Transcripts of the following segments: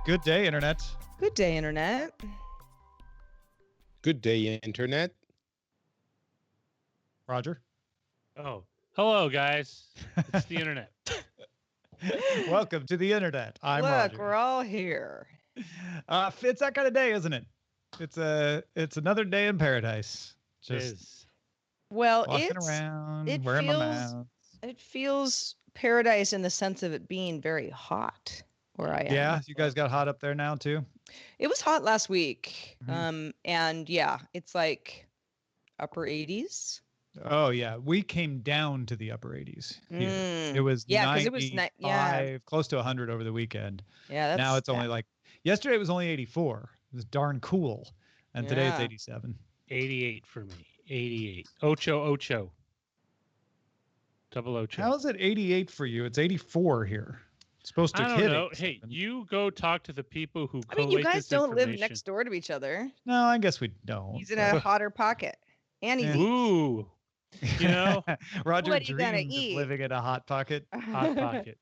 Good day, Internet. Good day, Internet. Good day, Internet. Roger. Oh, hello, guys. It's the Internet. Welcome to the Internet. I'm Look, Roger. we're all here. It's that kind of day, isn't it? It's another day in paradise. Just Well, walking around, wearing my mask. It feels paradise in the sense of it being very hot where I am. Yeah, you guys got hot up there now too? It was hot last week. Mm-hmm. And yeah, it's like upper 80s. Oh yeah, we came down to the upper 80s. Here. It was 95, close to 100 over the weekend. Yeah, now it's only like yesterday it was only 84. It was darn cool, and today it's 87. 88 for me. 88. Ocho. Double ocho. How is it 88 for you? It's 84 here. It's supposed to hit. I don't know. Hey, you go talk to the people who. I mean, you guys don't live next door to each other. No, I guess we don't. He's in a hotter pocket, and he's ooh. You know, Roger dreamed of living in a hot pocket. Hot pocket.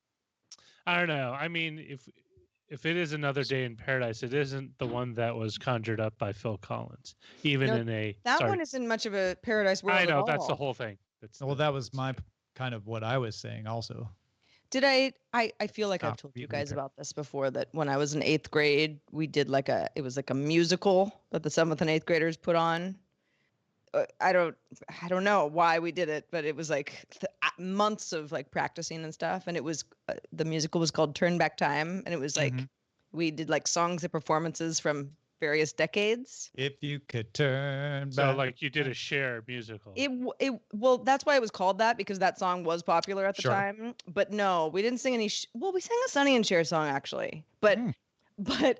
I don't know. I mean, if it is another day in paradise, it isn't the one that was conjured up by Phill Collins. That one isn't much of a paradise world. I know, at all. that's the whole thing. That was my kind of what I was saying also. Did I feel like I've told you guys about this before, that when I was in 8th grade, we did it was like a musical that the 7th and 8th graders put on. I don't know why we did it, but it was like months of like practicing and stuff. And it was the musical was called Turn Back Time, and it was like we did like songs and performances from various decades. If you could turn back. So like you did a Cher musical. Well, that's why it was called that, because that song was popular at the time. But no, we didn't sing any. We sang a Sonny and Cher song actually, but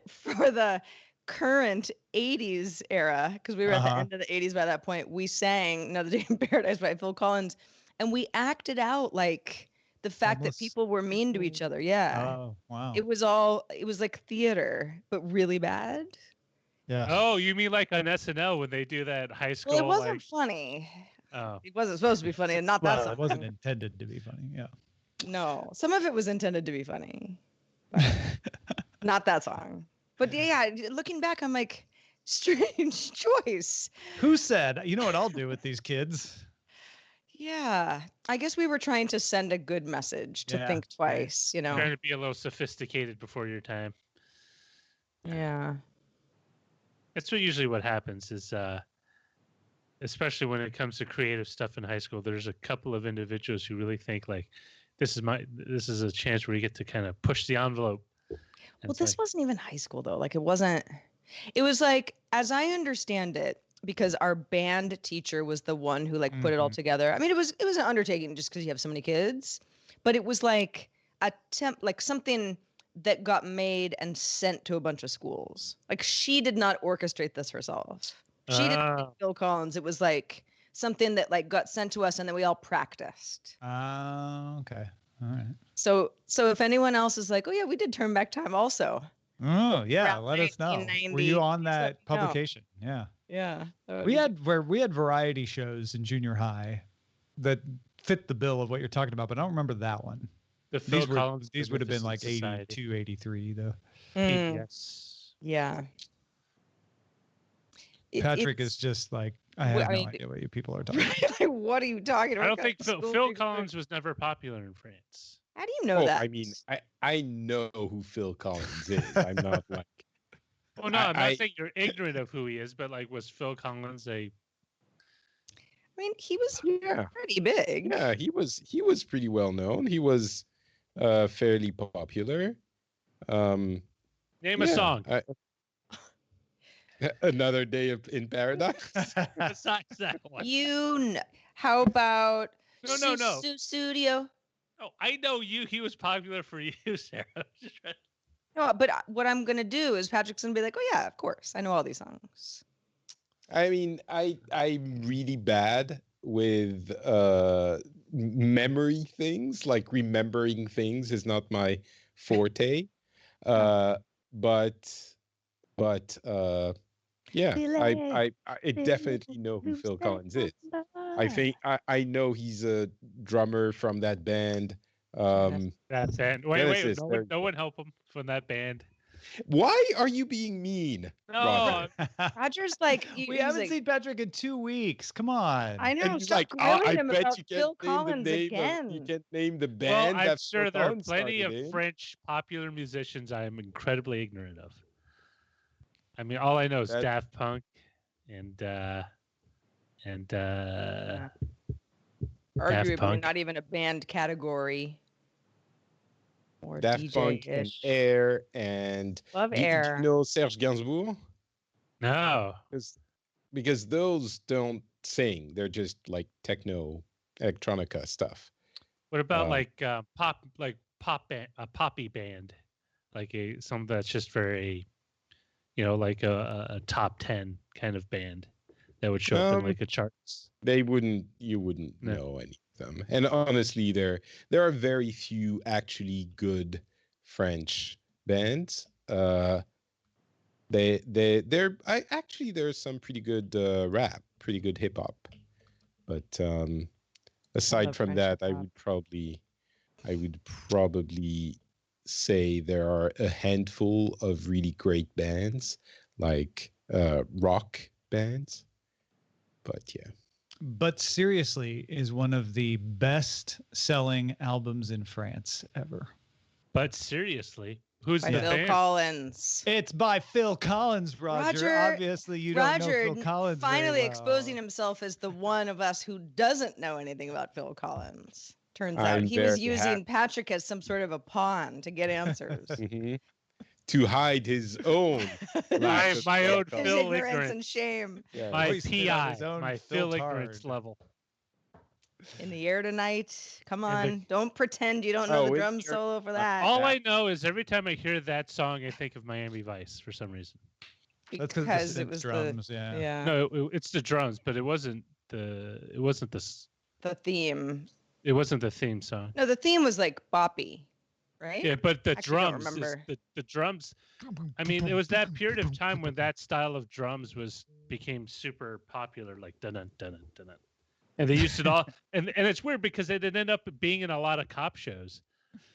for the current 80s era, because we were at the end of the 80s by that point, we sang Another Day in Paradise by Phill Collins, and we acted out like the fact that people were mean to each other. Yeah. Oh, wow. It was like theater, but really bad. Yeah. Oh, you mean like on SNL when they do that high school? Well, it wasn't funny. Oh. It wasn't supposed to be funny, and not that song. It wasn't intended to be funny. Yeah. No, some of it was intended to be funny, but not that song. But yeah, looking back, I'm like, strange choice. Who said, you know what I'll do with these kids? Yeah, I guess we were trying to send a good message to think twice, you know. Trying to be a little sophisticated before your time. Yeah. That's usually what happens is, especially when it comes to creative stuff in high school, there's a couple of individuals who really think like, this is a chance where you get to kind of push the envelope. Well, this wasn't even high school though. Like it was like, as I understand it, because our band teacher was the one who like put it all together. I mean, it was an undertaking just because you have so many kids, but it was like like something that got made and sent to a bunch of schools. Like she did not orchestrate this herself. She didn't make Phill Collins. It was like something that like got sent to us and then we all practiced. Okay. All right. So if anyone else is like, oh yeah, we did Turn Back Time also. Oh yeah, let us know. Were you on that publication? Yeah. Yeah. We had variety shows in junior high that fit the bill of what you're talking about, but I don't remember that one. These would have been like 82, 83 though. Yes. Yeah. Patrick is just like, I have no idea what you people are talking about. Like, what are you talking about? I don't think Phill Collins was never popular in France. How do you know that? I mean, I know who Phill Collins is. I'm not like. Well, no, I'm not saying you're ignorant of who he is, but like, was Phill Collins I mean, he was pretty big. Yeah, he was pretty well known. He was fairly popular. Name a song. Another Day in Paradise. Besides that one. How about No. Studio? Oh, I know you. He was popular for you, Sarah. No, but what I'm gonna do is Patrick's gonna be like, oh yeah, of course, I know all these songs. I mean, I'm really bad with memory things. Like remembering things is not my forte. But yeah, I definitely know who Phill Collins is. I think I know he's a drummer from that band. That band. Wait, no one help him from that band. Why are you being mean, Roger? Roger's like, we haven't seen Patrick in 2 weeks. Come on. I know. And he's Stop like, grilling I him bet about you Phill can't name the Collins name again. you can't name the Well, band I'm that sure Phill there are Collins plenty of started in. French popular musicians I am incredibly ignorant of. I mean, all I know is Daft Punk and arguably not even a band category. Or Daft DJ-ish. Punk and Air and Love do Air. you know Serge Gainsbourg? No. Because those don't sing. They're just like techno electronica stuff. What about a poppy band, like something that's just very, like a top 10 kind of band that would show up in like a charts? You wouldn't know any of them. And honestly, there are very few actually good French bands. There's some pretty good rap, pretty good hip hop. But aside from that, I would probably say there are a handful of really great bands, like rock bands. But yeah. But Seriously is one of the best selling albums in France ever. But Seriously, who's by the Phill band? Collins. It's by Phill Collins, Roger. Obviously, you don't know Phill Collins. Finally very well. exposing himself as the one of us who doesn't know anything about Phill Collins. Turns out he was using Patrick as some sort of a pawn to get answers. To hide his own my own his Phill ignorance and shame. Yeah. My PI, my Phill ignorance level. In the Air Tonight. Come on, don't pretend you don't know the drum solo for that. All I know is every time I hear that song, I think of Miami Vice for some reason. Because it was drums, yeah. No, it's the drums, but it wasn't the theme. It wasn't the theme song. No, the theme was like boppy, right? Yeah, but the Actually, drums, don't remember. the drums. I mean, it was that period of time when that style of drums became super popular, like dun dun dun dun dun. And they used it all, and it's weird because they did end up being in a lot of cop shows,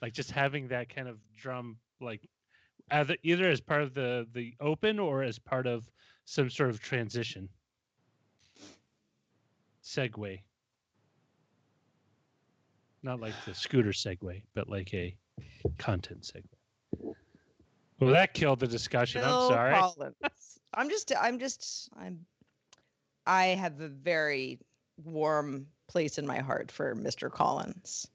like just having that kind of drum, like either as part of the open or as part of some sort of transition. Segue. Not like the scooter segue, but like a content segue. Well, that killed the discussion. Phill I'm sorry. Collins. I have a very warm place in my heart for Mr. Collins.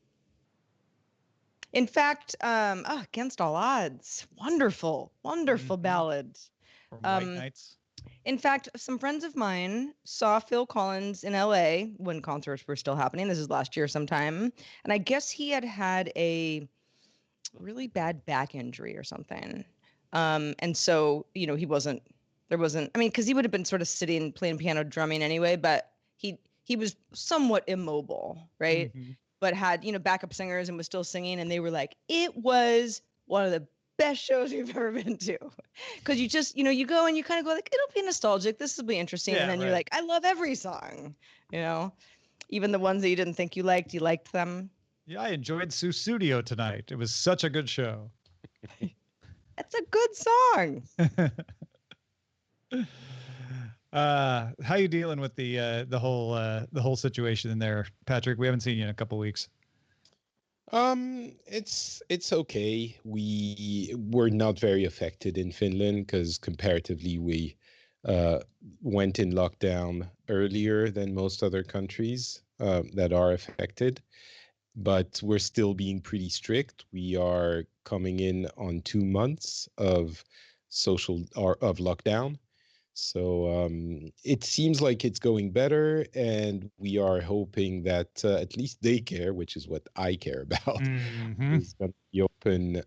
In fact, Against All Odds, wonderful ballad. White Nights. In fact, some friends of mine saw Phill Collins in LA when concerts were still happening. This is last year sometime. And I guess he had a really bad back injury or something. And so, there wasn't, because he would have been sort of sitting, playing piano, drumming anyway, but he was somewhat immobile, right? Mm-hmm. But had, backup singers and was still singing. And they were like, it was one of the best shows you've ever been to. Because you just, you go and you kind of go like, it'll be nostalgic. This will be interesting. Yeah, and then you're like, I love every song, even the ones that you didn't think you liked them. Yeah, I enjoyed Sussudio tonight. It was such a good show. It's a good song. How you dealing with the whole situation in there, Patrick? We haven't seen you in a couple weeks. It's okay. We were not very affected in Finland because comparatively we went in lockdown earlier than most other countries that are affected. But we're still being pretty strict. We are coming in on 2 months of of lockdown. So it seems like it's going better, and we are hoping that at least daycare, which is what I care about, is going to be open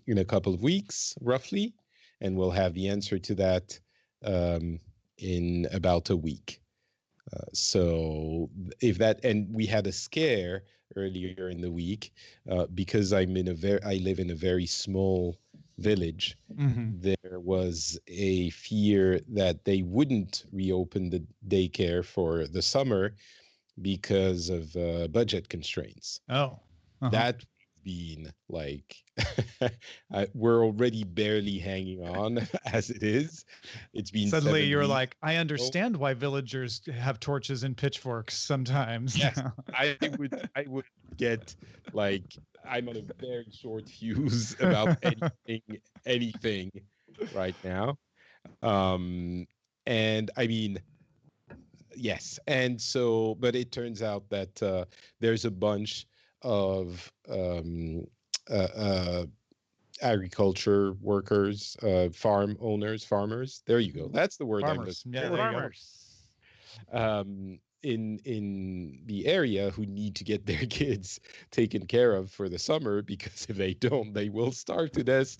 in a couple of weeks, roughly, and we'll have the answer to that in about a week. So if that, and we had a scare earlier in the week because I live in a very small village. There was a fear that they wouldn't reopen the daycare for the summer because of budget constraints. Oh, that been like, we're already barely hanging on as it is. It's been suddenly you're like, I understand why villagers have torches and pitchforks sometimes. Yes, I would get like, I'm on a very short fuse about anything right now. And I mean, yes. And so, but it turns out that there's a bunch of agriculture workers, farm owners, farmers. There you go. That's the word. Farmers. Yeah, farmers. In the area who need to get their kids taken care of for the summer, because if they don't, they will starve to death,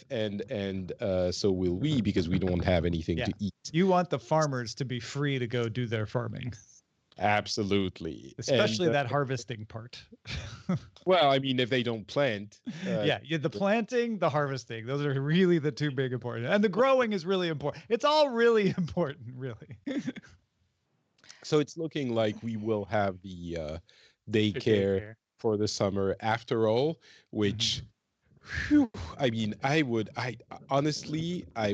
and so will we, because we don't have anything to eat. You want the farmers to be free to go do their farming. Absolutely. Especially that harvesting part. Well, I mean, if they don't plant. The planting, the harvesting, those are really the two big important. And the growing is really important. It's all really important, really. So it's looking like we will have the daycare for the summer after all, which, I mean, I honestly, I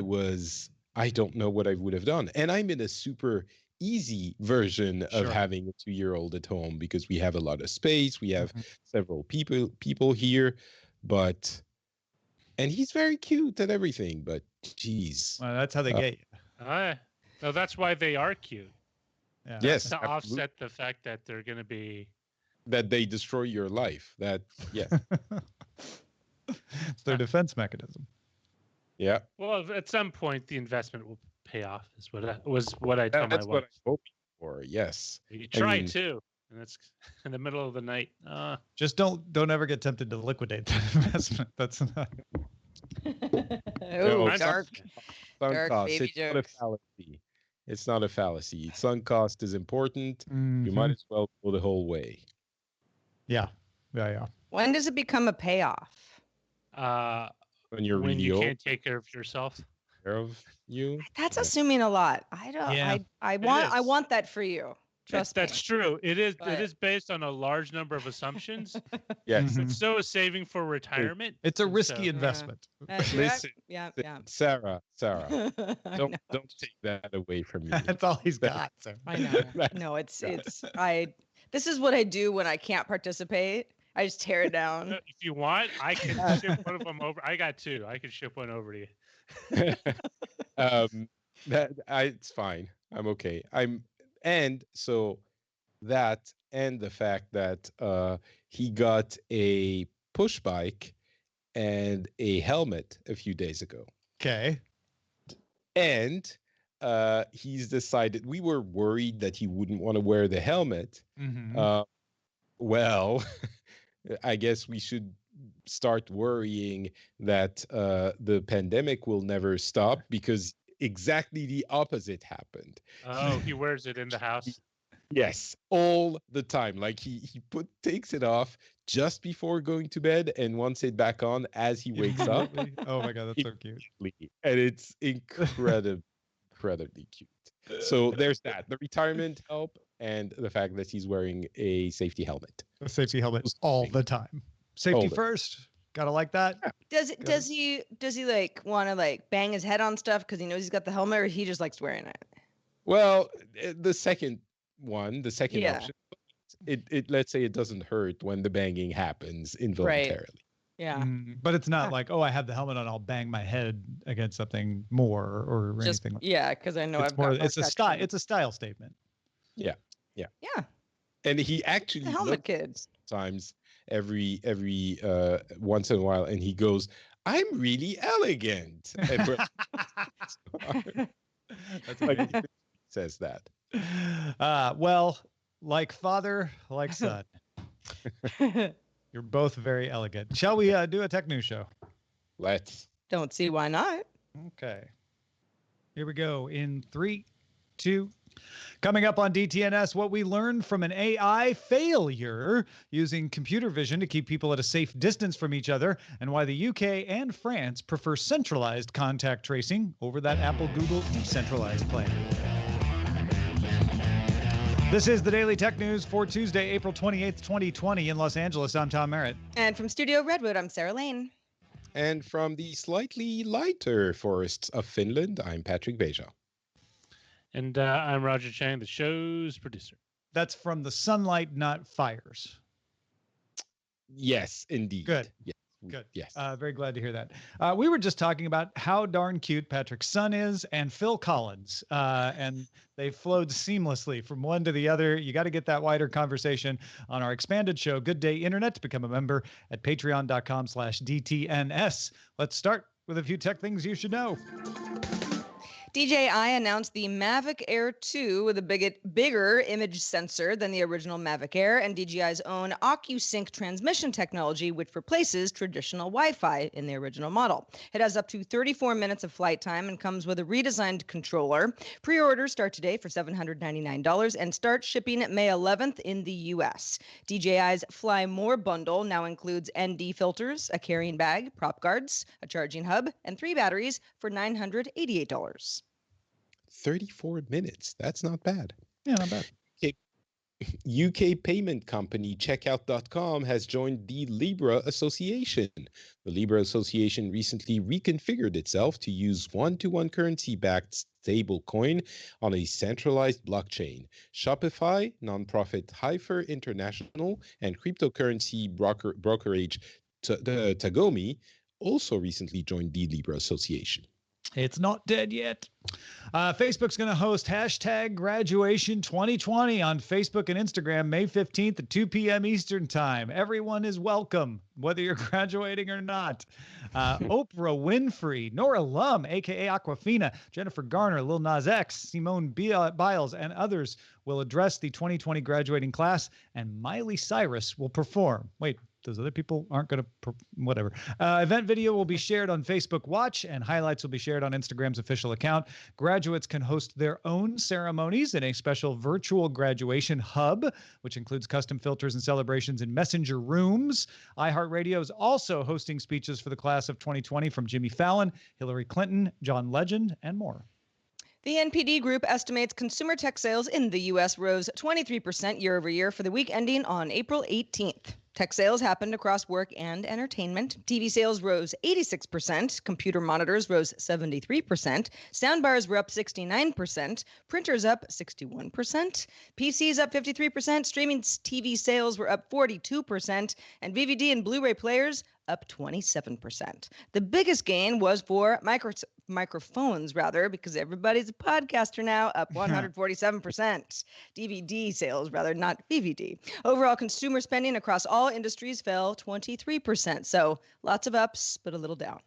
don't know what I would have done. And I'm in a super easy version of having a 2-year-old at home, because we have a lot of space. We have several people here, and he's very cute and everything, but geez. Well, that's how they get you. No, that's why they are cute. Yeah. Yes, to offset the fact that they're going to be, that they destroy your life. It's their defense mechanism. Yeah. Well, at some point the investment will pay off. Is what I tell my wife. That's what I'm hoping for. Yes. You try to, and it's in the middle of the night. Just don't ever get tempted to liquidate that investment. That's not. Dark baby jokes. Not a fallacy. It's not a fallacy. Sunk cost is important. You might as well go the whole way. Yeah. When does it become a payoff? When you're when really you old. Can't take care of yourself. Care of you. That's assuming a lot. I don't. Yeah. I want that for you. Trust me. That's true. It is. It is based on a large number of assumptions. Yes. But so is saving for retirement. It's a risky investment. Listen, yeah. Sarah, don't take that away from me. That's all he's got. So. I know. No, it's. This is what I do when I can't participate. I just tear it down. If you want, I can ship one of them over. I got 2. I can ship one over to you. It's fine. I'm okay. And so that, and the fact that he got a push bike and a helmet a few days ago. Okay. And he's decided, we were worried that he wouldn't want to wear the helmet. Well, I guess we should start worrying that the pandemic will never stop, because exactly the opposite happened. Oh, he wears it in the house. Yes, all the time. Like he takes it off just before going to bed and wants it back on as he wakes up. Oh my god, that's so cute. And it's incredibly cute. So there's that. The retirement help and the fact that he's wearing a safety helmet. A safety helmet all the time. Safety first. Gotta like that. Does he like want to like bang his head on stuff because he knows he's got the helmet, or he just likes wearing it? Well, the second option, it let's say it doesn't hurt when the banging happens involuntarily. Right. Yeah. But it's not like, oh, I have the helmet on, I'll bang my head against something more or anything like that. Yeah, because I know it's a style statement. Yeah. Yeah. And he actually the helmet kids times every once in a while, and he goes, "I'm really elegant." And that's like he says that. Well, like father, like son. You're both very elegant. Shall we do a tech news show? Let's. Don't see why not. Okay. Here we go in 3, 2. Coming up on DTNS, what we learned from an AI failure using computer vision to keep people at a safe distance from each other, and why the UK and France prefer centralized contact tracing over that Apple-Google decentralized plan. This is the Daily Tech News for Tuesday, April 28th, 2020 in Los Angeles. I'm Tom Merritt. And from Studio Redwood, I'm Sarah Lane. And from the slightly lighter forests of Finland, I'm Patrick Beja. And I'm Roger Chang, the show's producer. That's from the sunlight, not fires. Yes, indeed. Good. Yes. Good. Yes. Very glad to hear that. We were just talking about how darn cute Patrick's son is and Phill Collins, and they flowed seamlessly from one to the other. You got to get that wider conversation on our expanded show, Good Day Internet, to become a member at patreon.com/DTNS. Let's start with a few tech things you should know. DJI announced the Mavic Air 2 with a bigger image sensor than the original Mavic Air and DJI's own OcuSync transmission technology, which replaces traditional Wi-Fi in the original model. It has up to 34 minutes of flight time and comes with a redesigned controller. Pre-orders start today for $799 and start shipping May 11th in the US. DJI's Fly More bundle now includes ND filters, a carrying bag, prop guards, a charging hub, and 3 batteries for $988. 34 minutes. That's not bad. Yeah, not bad. UK payment company Checkout.com has joined the Libra Association. The Libra Association recently reconfigured itself to use one-to-one currency-backed stablecoin on a centralized blockchain. Shopify, nonprofit Hyper International, and cryptocurrency brokerage Tagomi also recently joined the Libra Association. It's not dead yet. Facebook's going to host hashtag graduation 2020 on Facebook and Instagram May 15th at 2 p.m. Eastern time. Everyone is welcome, whether you're graduating or not. Oprah Winfrey, Nora Lum, a.k.a. Aquafina, Jennifer Garner, Lil Nas X, Simone Biles, and others will address the 2020 graduating class, and Miley Cyrus will perform. Wait, those other people aren't going to, whatever. Event video will be shared on Facebook Watch, and highlights will be shared on Instagram's official account. Graduates can host their own ceremonies in a special virtual graduation hub, which includes custom filters and celebrations in messenger rooms. iHeartRadio is also hosting speeches for the class of 2020 from Jimmy Fallon, Hillary Clinton, John Legend, and more. The NPD Group estimates consumer tech sales in the U.S. rose 23% year over year for the week ending on April 18th. Tech sales happened across work and entertainment. TV sales rose 86%. Computer monitors rose 73%. Soundbars were up 69%. Printers up 61%. PCs up 53%. Streaming TV sales were up 42%. And DVD and Blu-ray players up 27%. The biggest gain was for microphones, because everybody's a podcaster now, up 147%. DVD sales, not VVD. Overall consumer spending across all industries fell 23%. So lots of ups, but a little down.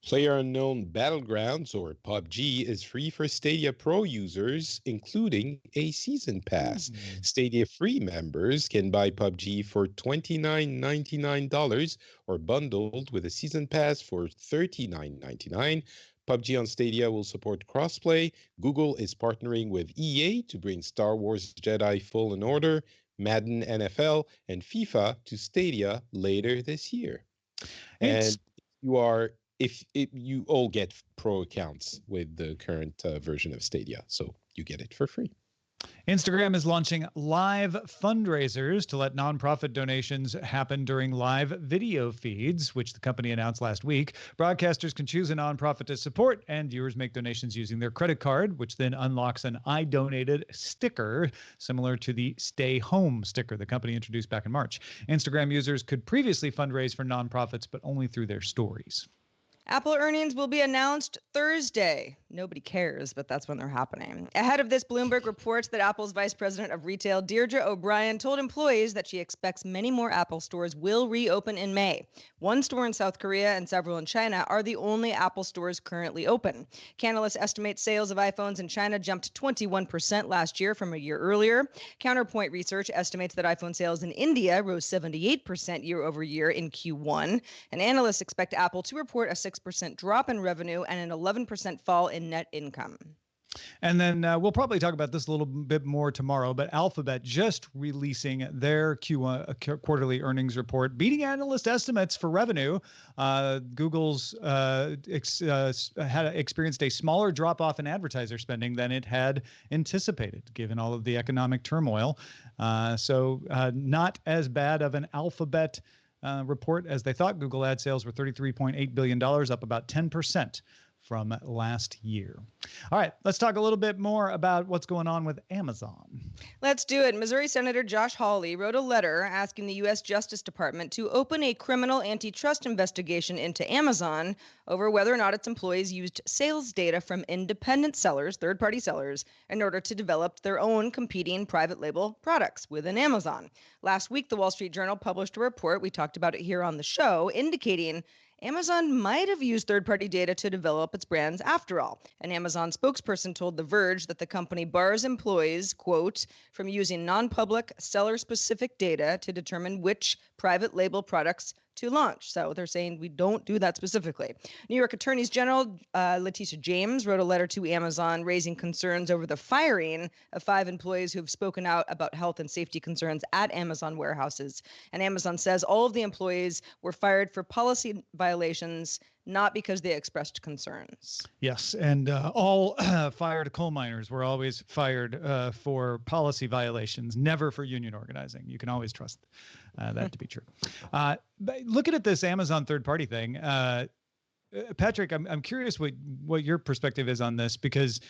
PlayerUnknown Battlegrounds, or PUBG, is free for Stadia Pro users, including a season pass. Stadia Free members can buy PUBG for $29.99 or bundled with a season pass for $39.99. PUBG on Stadia will support crossplay. Google is partnering with EA to bring Star Wars Jedi Fallen Order, Madden NFL, and FIFA to Stadia later this year. And if you all get pro accounts with the current version of Stadia, so you get it for free. Instagram is launching live fundraisers to let nonprofit donations happen during live video feeds, which the company announced last week. Broadcasters can choose a nonprofit to support, and viewers make donations using their credit card, which then unlocks an I donated sticker, similar to the Stay Home sticker the company introduced back in March. Instagram users could previously fundraise for nonprofits, but only through their stories. Apple earnings will be announced Thursday. Nobody cares, but that's when they're happening. Ahead of this, Bloomberg reports that Apple's vice president of retail, Deirdre O'Brien, told employees that she expects many more Apple stores will reopen in May. One store in South Korea and several in China are the only Apple stores currently open. Canalys estimates sales of iPhones in China jumped 21% last year from a year earlier. Counterpoint Research estimates that iPhone sales in India rose 78% year over year in Q1. And analysts expect Apple to report a 6% drop in revenue and an 11% fall in net income. And then we'll probably talk about this a little bit more tomorrow, but Alphabet just releasing their quarterly earnings report, beating analyst estimates for revenue. Google's had experienced a smaller drop-off in advertiser spending than it had anticipated, given all of the economic turmoil. So not as bad of an Alphabet report as they thought. Google ad sales were $33.8 billion, up about 10% from last year. All right, let's talk a little bit more about what's going on with Amazon. Let's do it. Missouri Senator Josh Hawley wrote a letter asking the U.S. Justice Department to open a criminal antitrust investigation into Amazon over whether or not its employees used sales data from independent sellers, third-party sellers, in order to develop their own competing private label products within Amazon. Last week, the Wall Street Journal published a report, we talked about it here on the show, indicating Amazon might have used third-party data to develop its brands after all. An Amazon spokesperson told The Verge that the company bars employees, quote, from using non-public seller-specific data to determine which private label products to launch. So they're saying we don't do that specifically. New York Attorney General Letitia James wrote a letter to Amazon raising concerns over the firing of 5 employees who have spoken out about health and safety concerns at Amazon warehouses. And Amazon says all of the employees were fired for policy violations, not because they expressed concerns. Yes, and all fired coal miners were always fired for policy violations, never for union organizing. You can always trust that to be true. Looking at this Amazon third-party thing, Patrick, I'm curious what your perspective is on this, because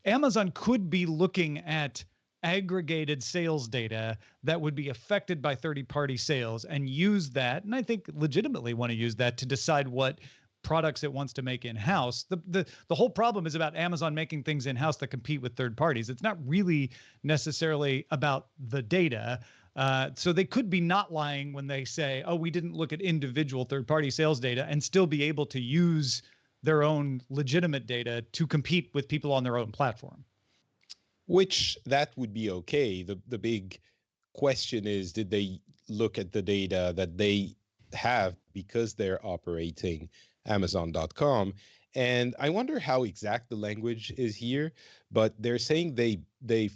Amazon could be looking at aggregated sales data that would be affected by third-party sales and use that, and I think legitimately want to use that to decide what products it wants to make in-house. The whole problem is about Amazon making things in-house that compete with third parties. It's not really necessarily about the data. So they could be not lying when they say, oh, we didn't look at individual third-party sales data, and still be able to use their own legitimate data to compete with people on their own platform. Which that would be okay. The big question is, did they look at the data that they have because they're operating Amazon.com? And I wonder how exact the language is here, but they're saying they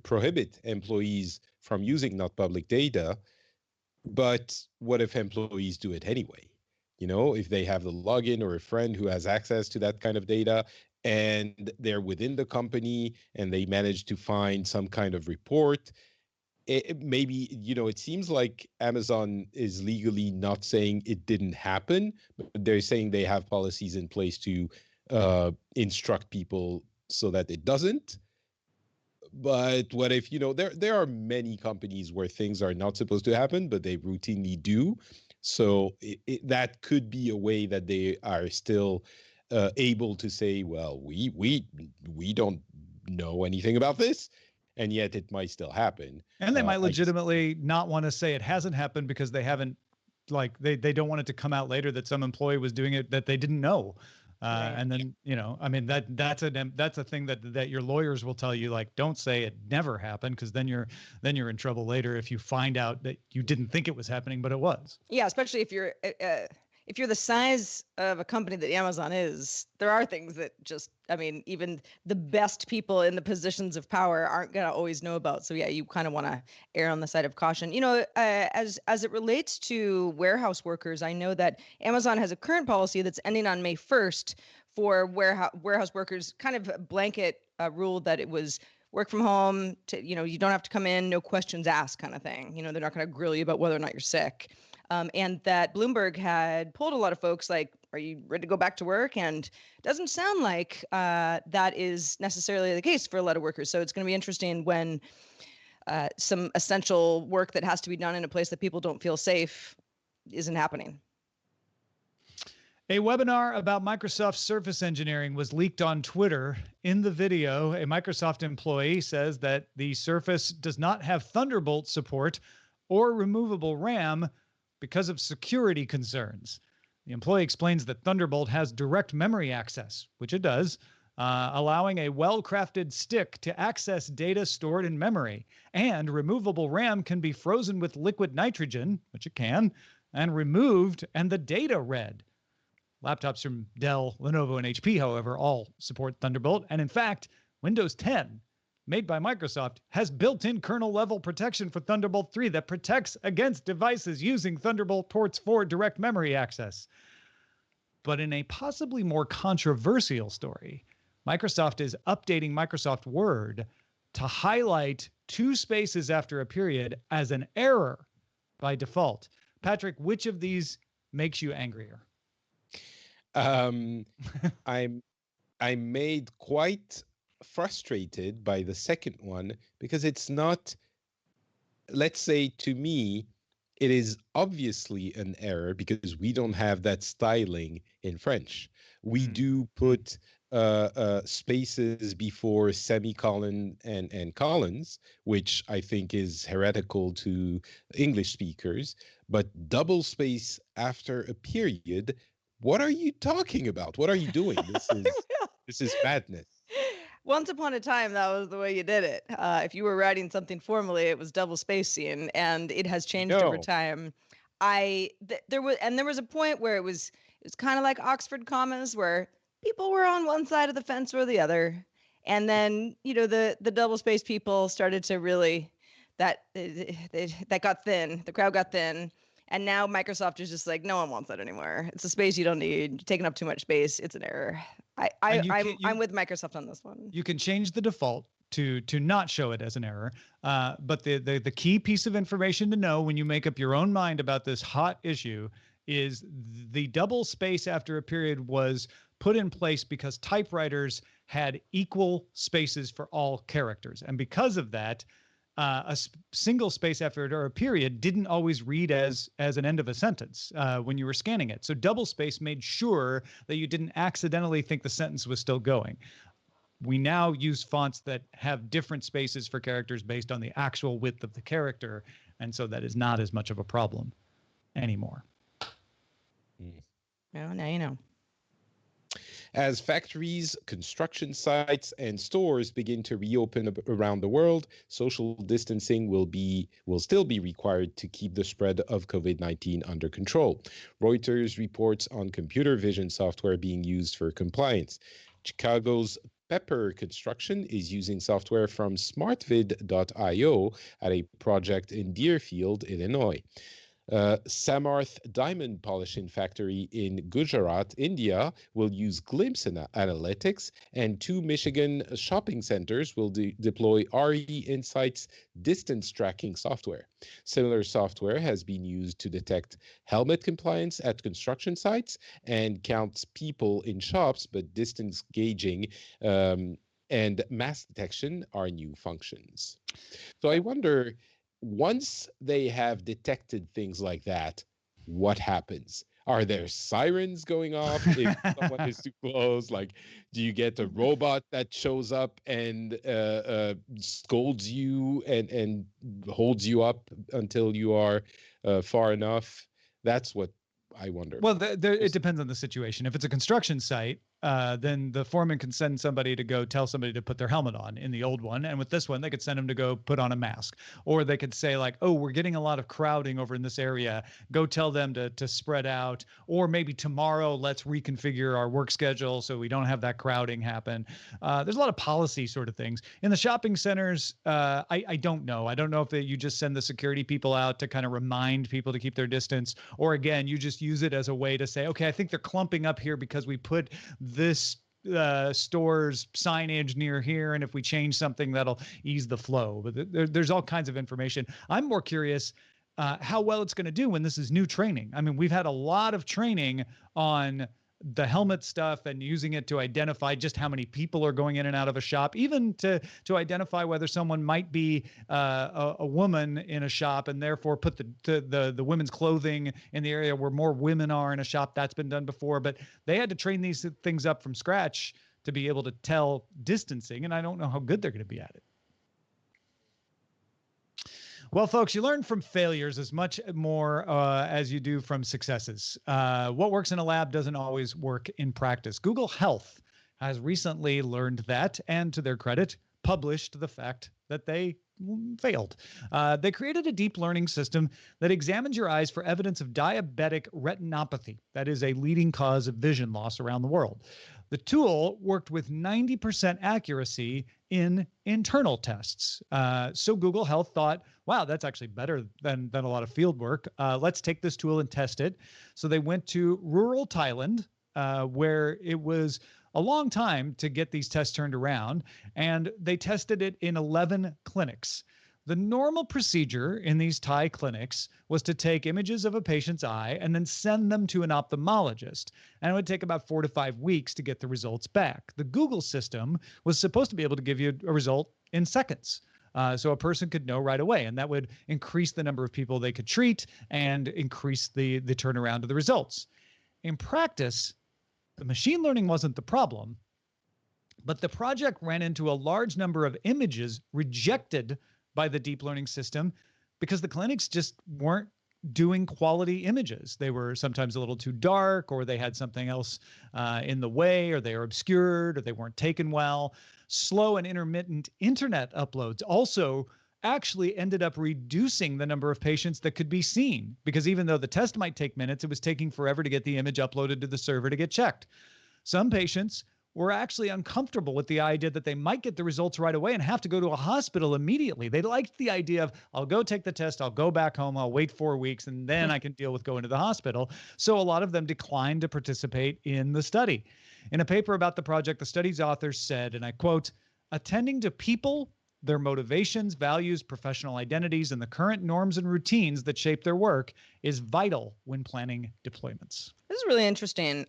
prohibit employees from using not public data. But what if employees do it anyway? You know, if they have the login or a friend who has access to that kind of data, and they're within the company and they manage to find some kind of report, maybe, you know, it seems like Amazon is legally not saying it didn't happen, but they're saying they have policies in place to instruct people so that it doesn't. But what if, you know, there are many companies where things are not supposed to happen, but they routinely do. So that could be a way that they are still able to say, well, we don't know anything about this, and yet it might still happen. And they might legitimately not want to say it hasn't happened because they haven't, like, they don't want it to come out later that some employee was doing it that they didn't know. Right. And then, you know, I mean, that's a thing that your lawyers will tell you, like, don't say it never happened, because then you're in trouble later if you find out that you didn't think it was happening, but it was. Yeah, especially if you're the size of a company that Amazon is, there are things that just, I mean, even the best people in the positions of power aren't going to always know about. So yeah, you kind of want to err on the side of caution. You know, as it relates to warehouse workers, I know that Amazon has a current policy that's ending on May 1st for warehouse workers, kind of a blanket rule that it was work from home, you know, you don't have to come in, no questions asked kind of thing. You know, they're not going to grill you about whether or not you're sick. And that Bloomberg had polled a lot of folks, like, are you ready to go back to work? And it doesn't sound like that is necessarily the case for a lot of workers. So it's going to be interesting when some essential work that has to be done in a place that people don't feel safe isn't happening. A webinar about Microsoft Surface engineering was leaked on Twitter. In the video, a Microsoft employee says that the Surface does not have Thunderbolt support or removable RAM because of security concerns. The employee explains that Thunderbolt has direct memory access, which it does, allowing a well-crafted stick to access data stored in memory. And removable RAM can be frozen with liquid nitrogen, which it can, and removed and the data read. Laptops from Dell, Lenovo, and HP, however, all support Thunderbolt. And in fact, Windows 10, made by Microsoft, has built-in kernel-level protection for Thunderbolt 3 that protects against devices using Thunderbolt ports for direct memory access. But in a possibly more controversial story, Microsoft is updating Microsoft Word to highlight 2 spaces after a period as an error by default. Patrick, which of these makes you angrier? I'm made quite frustrated by the second one because it's not, let's say, to me, it is obviously an error because we don't have that styling in French. We do put spaces before semicolon and colons, which I think is heretical to English speakers, but double space after a period. What are you talking about? What are you doing? This is madness. Once upon a time, that was the way you did it. If you were writing something formally, it was double spacing, and it has changed over time. There was a point where it was kind of like Oxford commas, where people were on one side of the fence or the other, and then the double space people started to really that got thin. The crowd got thin. And now Microsoft is just like, no one wants that anymore. It's a space you don't need. You're taking up too much space. It's an error. I'm with Microsoft on this one. You can change the default to not show it as an error. But the key piece of information to know when you make up your own mind about this hot issue is the double space after a period was put in place because typewriters had equal spaces for all characters. And because of that, single space after a period didn't always read as an end of a sentence when you were scanning it. So double space made sure that you didn't accidentally think the sentence was still going. We now use fonts that have different spaces for characters based on the actual width of the character, and so that is not as much of a problem anymore. Well, now you know. As factories, construction sites, and stores begin to reopen around the world, social distancing will still be required to keep the spread of COVID-19 under control. Reuters reports on computer vision software being used for compliance. Chicago's Pepper Construction is using software from smartvid.io at a project in Deerfield, Illinois. Samarth Diamond Polishing Factory in Gujarat, India, will use Glimpse Analytics, and 2 Michigan shopping centers will deploy RE Insights distance tracking software. Similar software has been used to detect helmet compliance at construction sites and counts people in shops, but distance gauging and mask detection are new functions. So I wonder, once they have detected things like that, what happens? Are there sirens going off if someone is too close? Like, do you get a robot that shows up and scolds you and holds you up until you are far enough? That's what I wonder. Well, it depends on the situation. If it's a construction site, then the foreman can send somebody to go tell somebody to put their helmet on in the old one. And with this one, they could send them to go put on a mask. Or they could say like, oh, we're getting a lot of crowding over in this area. Go tell them to spread out. Or maybe tomorrow, let's reconfigure our work schedule so we don't have that crowding happen. There's a lot of policy sort of things. In the shopping centers, I don't know. I don't know if you just send the security people out to kind of remind people to keep their distance. Or again, you just use it as a way to say, okay, I think they're clumping up here because we put this store's signage near here, and if we change something, that'll ease the flow. But there's all kinds of information. I'm more curious how well it's going to do when this is new training. I mean, we've had a lot of training on the helmet stuff and using it to identify just how many people are going in and out of a shop, even to identify whether someone might be a woman in a shop and therefore put the women's clothing in the area where more women are in a shop. That's been done before, but they had to train these things up from scratch to be able to tell distancing, and I don't know how good they're going to be at it. Well, folks, you learn from failures as much more as you do from successes. What works in a lab doesn't always work in practice. Google Health has recently learned that, and to their credit, published the fact that they failed. They created a deep learning system that examines your eyes for evidence of diabetic retinopathy. That is a leading cause of vision loss around the world. The tool worked with 90% accuracy in internal tests. So Google Health thought, wow, that's actually better than a lot of field work. Let's take this tool and test it. So they went to rural Thailand, where it was a long time to get these tests turned around, and they tested it in 11 clinics. The normal procedure in these Thai clinics was to take images of a patient's eye and then send them to an ophthalmologist. And it would take about 4 to 5 weeks to get the results back. The Google system was supposed to be able to give you a result in seconds. So a person could know right away, and that would increase the number of people they could treat and increase the turnaround of the results. In practice, the machine learning wasn't the problem, but the project ran into a large number of images rejected by the deep learning system because the clinics just weren't doing quality images. They were sometimes a little too dark, or they had something else in the way, or they were obscured, or they weren't taken well. Slow and intermittent internet uploads also actually ended up reducing the number of patients that could be seen, because even though the test might take minutes, it was taking forever to get the image uploaded to the server to get checked. Some patients were actually uncomfortable with the idea that they might get the results right away and have to go to a hospital immediately. They liked the idea of, I'll go take the test, I'll go back home, I'll wait 4 weeks, and then I can deal with going to the hospital. So a lot of them declined to participate in the study. In a paper about the project, the study's authors said, and I quote, "Attending to people, their motivations, values, professional identities, and the current norms and routines that shape their work is vital when planning deployments." This is really interesting.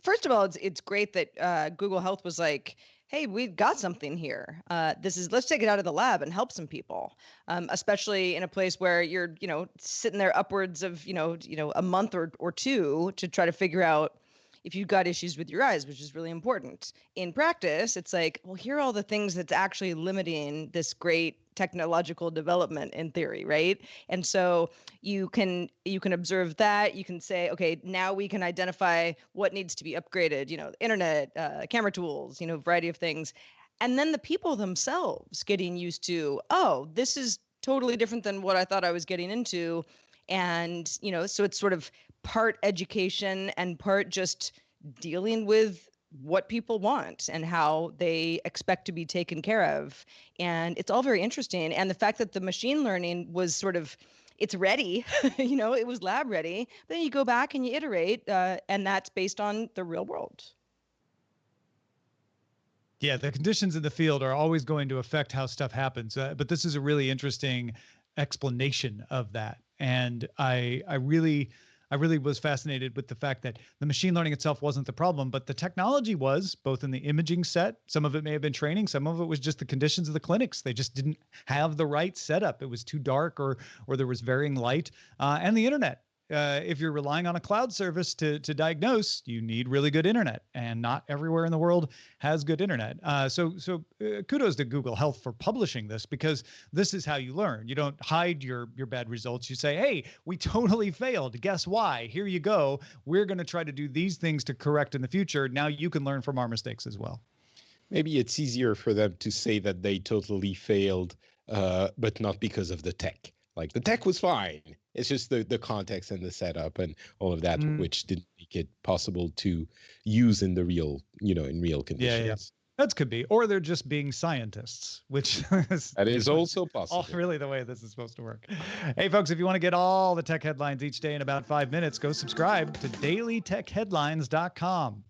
First of all, it's great that Google Health was like, "Hey, we've got something here. Let's take it out of the lab and help some people, especially in a place where you're, sitting there upwards of, a month or two to try to figure out if you've got issues with your eyes, which is really important. In practice, it's like, well, here are all the things that's actually limiting this great technological development in theory, right? And so you can observe that. You can say, okay, now we can identify what needs to be upgraded, internet, camera tools, variety of things. And then the people themselves getting used to, oh, this is totally different than what I thought I was getting into. And, so it's sort of part education and part just dealing with what people want and how they expect to be taken care of. And it's all very interesting. And the fact that the machine learning was sort of, it's ready, it was lab ready. Then you go back and you iterate, and that's based on the real world. Yeah, the conditions in the field are always going to affect how stuff happens. But this is a really interesting explanation of that. And I really was fascinated with the fact that the machine learning itself wasn't the problem, but the technology was, both in the imaging set. Some of it may have been training. Some of it was just the conditions of the clinics. They just didn't have the right setup. It was too dark, or there was varying light, and the internet. If you're relying on a cloud service to diagnose, you need really good internet, and not everywhere in the world has good internet. So kudos to Google Health for publishing this, because this is how you learn. You don't hide your bad results. You say, hey, we totally failed. Guess why? Here you go. We're going to try to do these things to correct in the future. Now you can learn from our mistakes as well. Maybe it's easier for them to say that they totally failed, but not because of the tech. Like, the tech was fine. It's just the context and the setup and all of that, which didn't make it possible to use in the real, in real conditions. Yeah. That could be. Or they're just being scientists, which that is also possible. Really the way this is supposed to work. Hey, folks, if you want to get all the tech headlines each day in about 5 minutes, go subscribe to dailytechheadlines.com.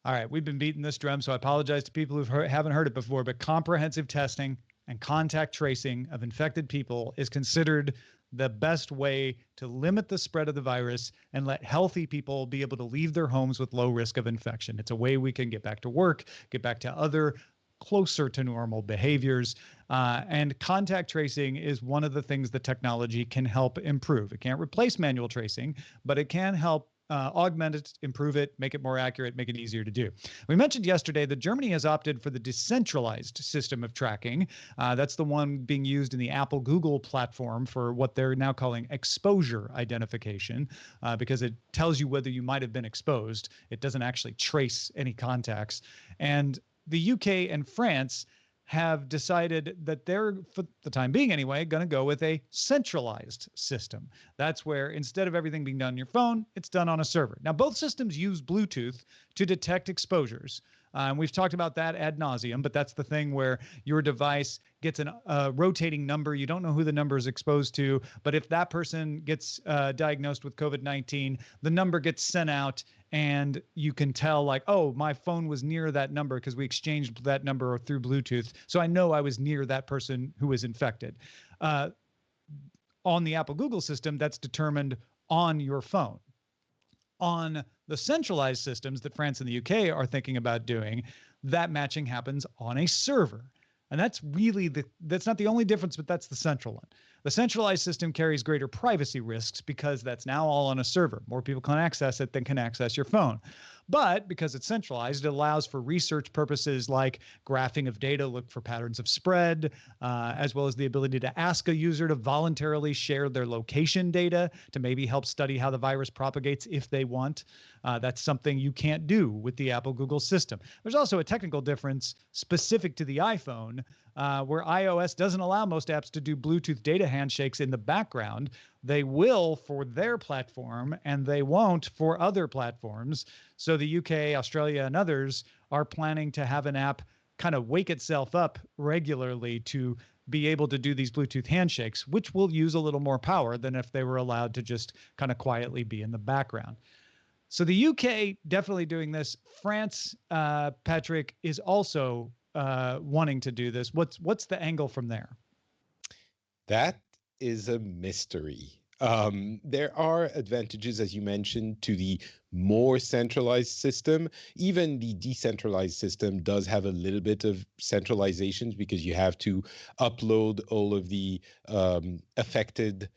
All right, we've been beating this drum, so I apologize to people who haven't heard it before, but comprehensive testing and contact tracing of infected people is considered the best way to limit the spread of the virus and let healthy people be able to leave their homes with low risk of infection. It's a way we can get back to work, get back to other closer to normal behaviors. And contact tracing is one of the things that technology can help improve. It can't replace manual tracing, but it can help augment it, improve it, make it more accurate, make it easier to do. We mentioned yesterday that Germany has opted for the decentralized system of tracking. That's the one being used in the Apple Google platform for what they're now calling exposure identification, because it tells you whether you might have been exposed. It doesn't actually trace any contacts. And the UK and France have decided that they're, for the time being anyway, going to go with a centralized system. That's where instead of everything being done on your phone, it's done on a server. Now, both systems use Bluetooth to detect exposures. And we've talked about that ad nauseum, but that's the thing where your device gets a rotating number. You don't know who the number is exposed to, but if that person gets diagnosed with COVID-19, the number gets sent out and you can tell like, oh, my phone was near that number because we exchanged that number through Bluetooth. So I know I was near that person who was infected. On the Apple Google system, that's determined on your phone. On the centralized systems that France and the UK are thinking about doing, that matching happens on a server. And that's really that's not the only difference, but that's the central one. The centralized system carries greater privacy risks because that's now all on a server. More people can access it than can access your phone. But because it's centralized, it allows for research purposes like graphing of data, look for patterns of spread, as well as the ability to ask a user to voluntarily share their location data to maybe help study how the virus propagates if they want. That's something you can't do with the Apple Google system. There's also a technical difference specific to the iPhone, where iOS doesn't allow most apps to do Bluetooth data handshakes in the background. They will for their platform, and they won't for other platforms. So the UK, Australia, and others are planning to have an app kind of wake itself up regularly to be able to do these Bluetooth handshakes, which will use a little more power than if they were allowed to just kind of quietly be in the background. So the UK definitely doing this. France, Patrick, is also wanting to do this. What's the angle from there? That is a mystery. There are advantages, as you mentioned, to the more centralized system. Even the decentralized system does have a little bit of centralizations because you have to upload all of the affected,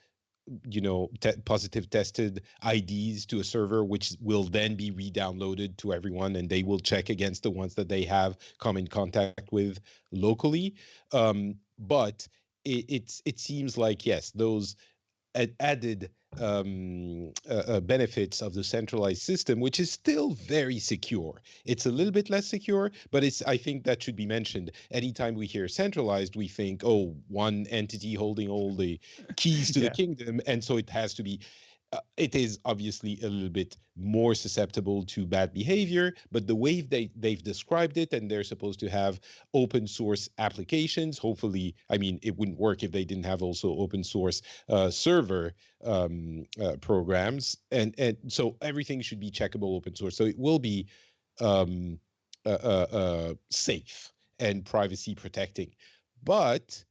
positive tested IDs to a server, which will then be re-downloaded to everyone, and they will check against the ones that they have come in contact with locally. But it seems like, yes, those added benefits of the centralized system, which is still very secure. It's a little bit less secure, but I think that should be mentioned. Anytime we hear centralized, we think, oh, one entity holding all the keys to the kingdom, and so it has to be. It is obviously a little bit more susceptible to bad behavior, but the way they've described it, and they're supposed to have open source applications. Hopefully, I mean, it wouldn't work if they didn't have also open source server programs, and so everything should be checkable open source. So it will be safe and privacy protecting, but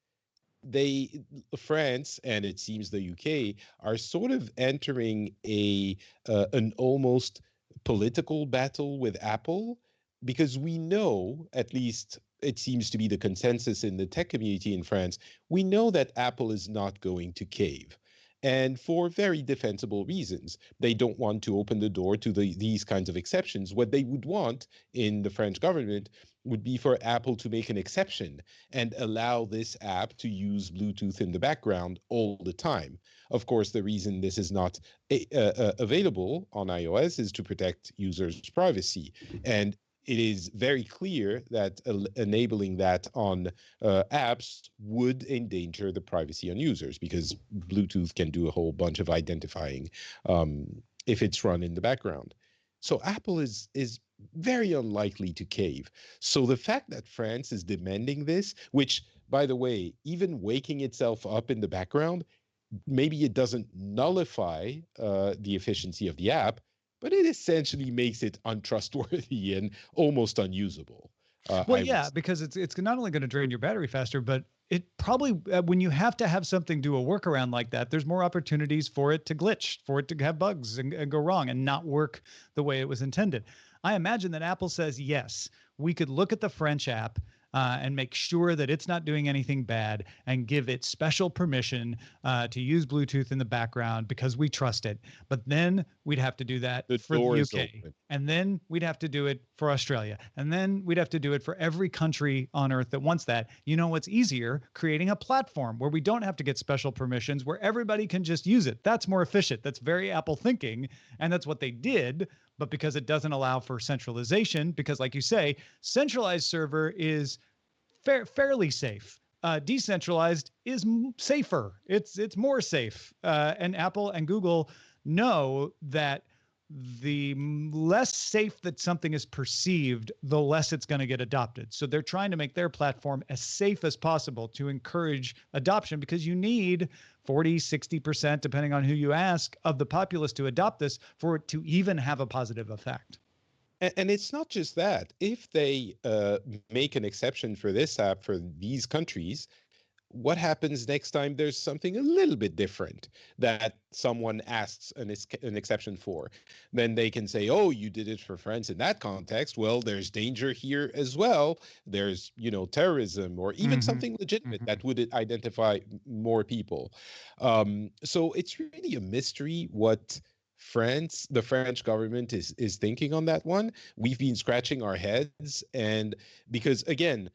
France, and it seems the UK, are sort of entering an almost political battle with Apple, because we know, at least it seems to be the consensus in the tech community in France, we know that Apple is not going to cave. And for very defensible reasons. They don't want to open the door to these kinds of exceptions. What they would want in the French government would be for Apple to make an exception and allow this app to use Bluetooth in the background all the time. Of course, the reason this is not available on iOS is to protect users' privacy. And it is very clear that enabling that on apps would endanger the privacy on users, because Bluetooth can do a whole bunch of identifying if it's run in the background. So Apple is very unlikely to cave. So the fact that France is demanding this, which, by the way, even waking itself up in the background, maybe it doesn't nullify the efficiency of the app, but it essentially makes it untrustworthy and almost unusable. Because it's not only going to drain your battery faster, but it probably, when you have to have something do a workaround like that, there's more opportunities for it to glitch, for it to have bugs and go wrong and not work the way it was intended. I imagine that Apple says, yes, we could look at the French app and make sure that it's not doing anything bad and give it special permission to use Bluetooth in the background because we trust it. But then we'd have to do that for the UK. And then we'd have to do it for Australia. And then we'd have to do it for every country on earth that wants that. You know what's easier? Creating a platform where we don't have to get special permissions, where everybody can just use it. That's more efficient. That's very Apple thinking. And that's what they did. But because it doesn't allow for centralization, because like you say, centralized server is fairly safe. Decentralized is safer. It's more safe. And Apple and Google know that the less safe that something is perceived, the less it's going to get adopted. So they're trying to make their platform as safe as possible to encourage adoption, because you need 40, 60%, depending on who you ask, of the populace to adopt this for it to even have a positive effect. And it's not just that. If they make an exception for this app for these countries, what happens next time there's something a little bit different that someone asks an exception for? Then they can say, oh, you did it for France in that context. Well, there's danger here as well. There's, terrorism or even something legitimate that would identify more people. So it's really a mystery what the French government is thinking on that one. We've been scratching our heads, and because again,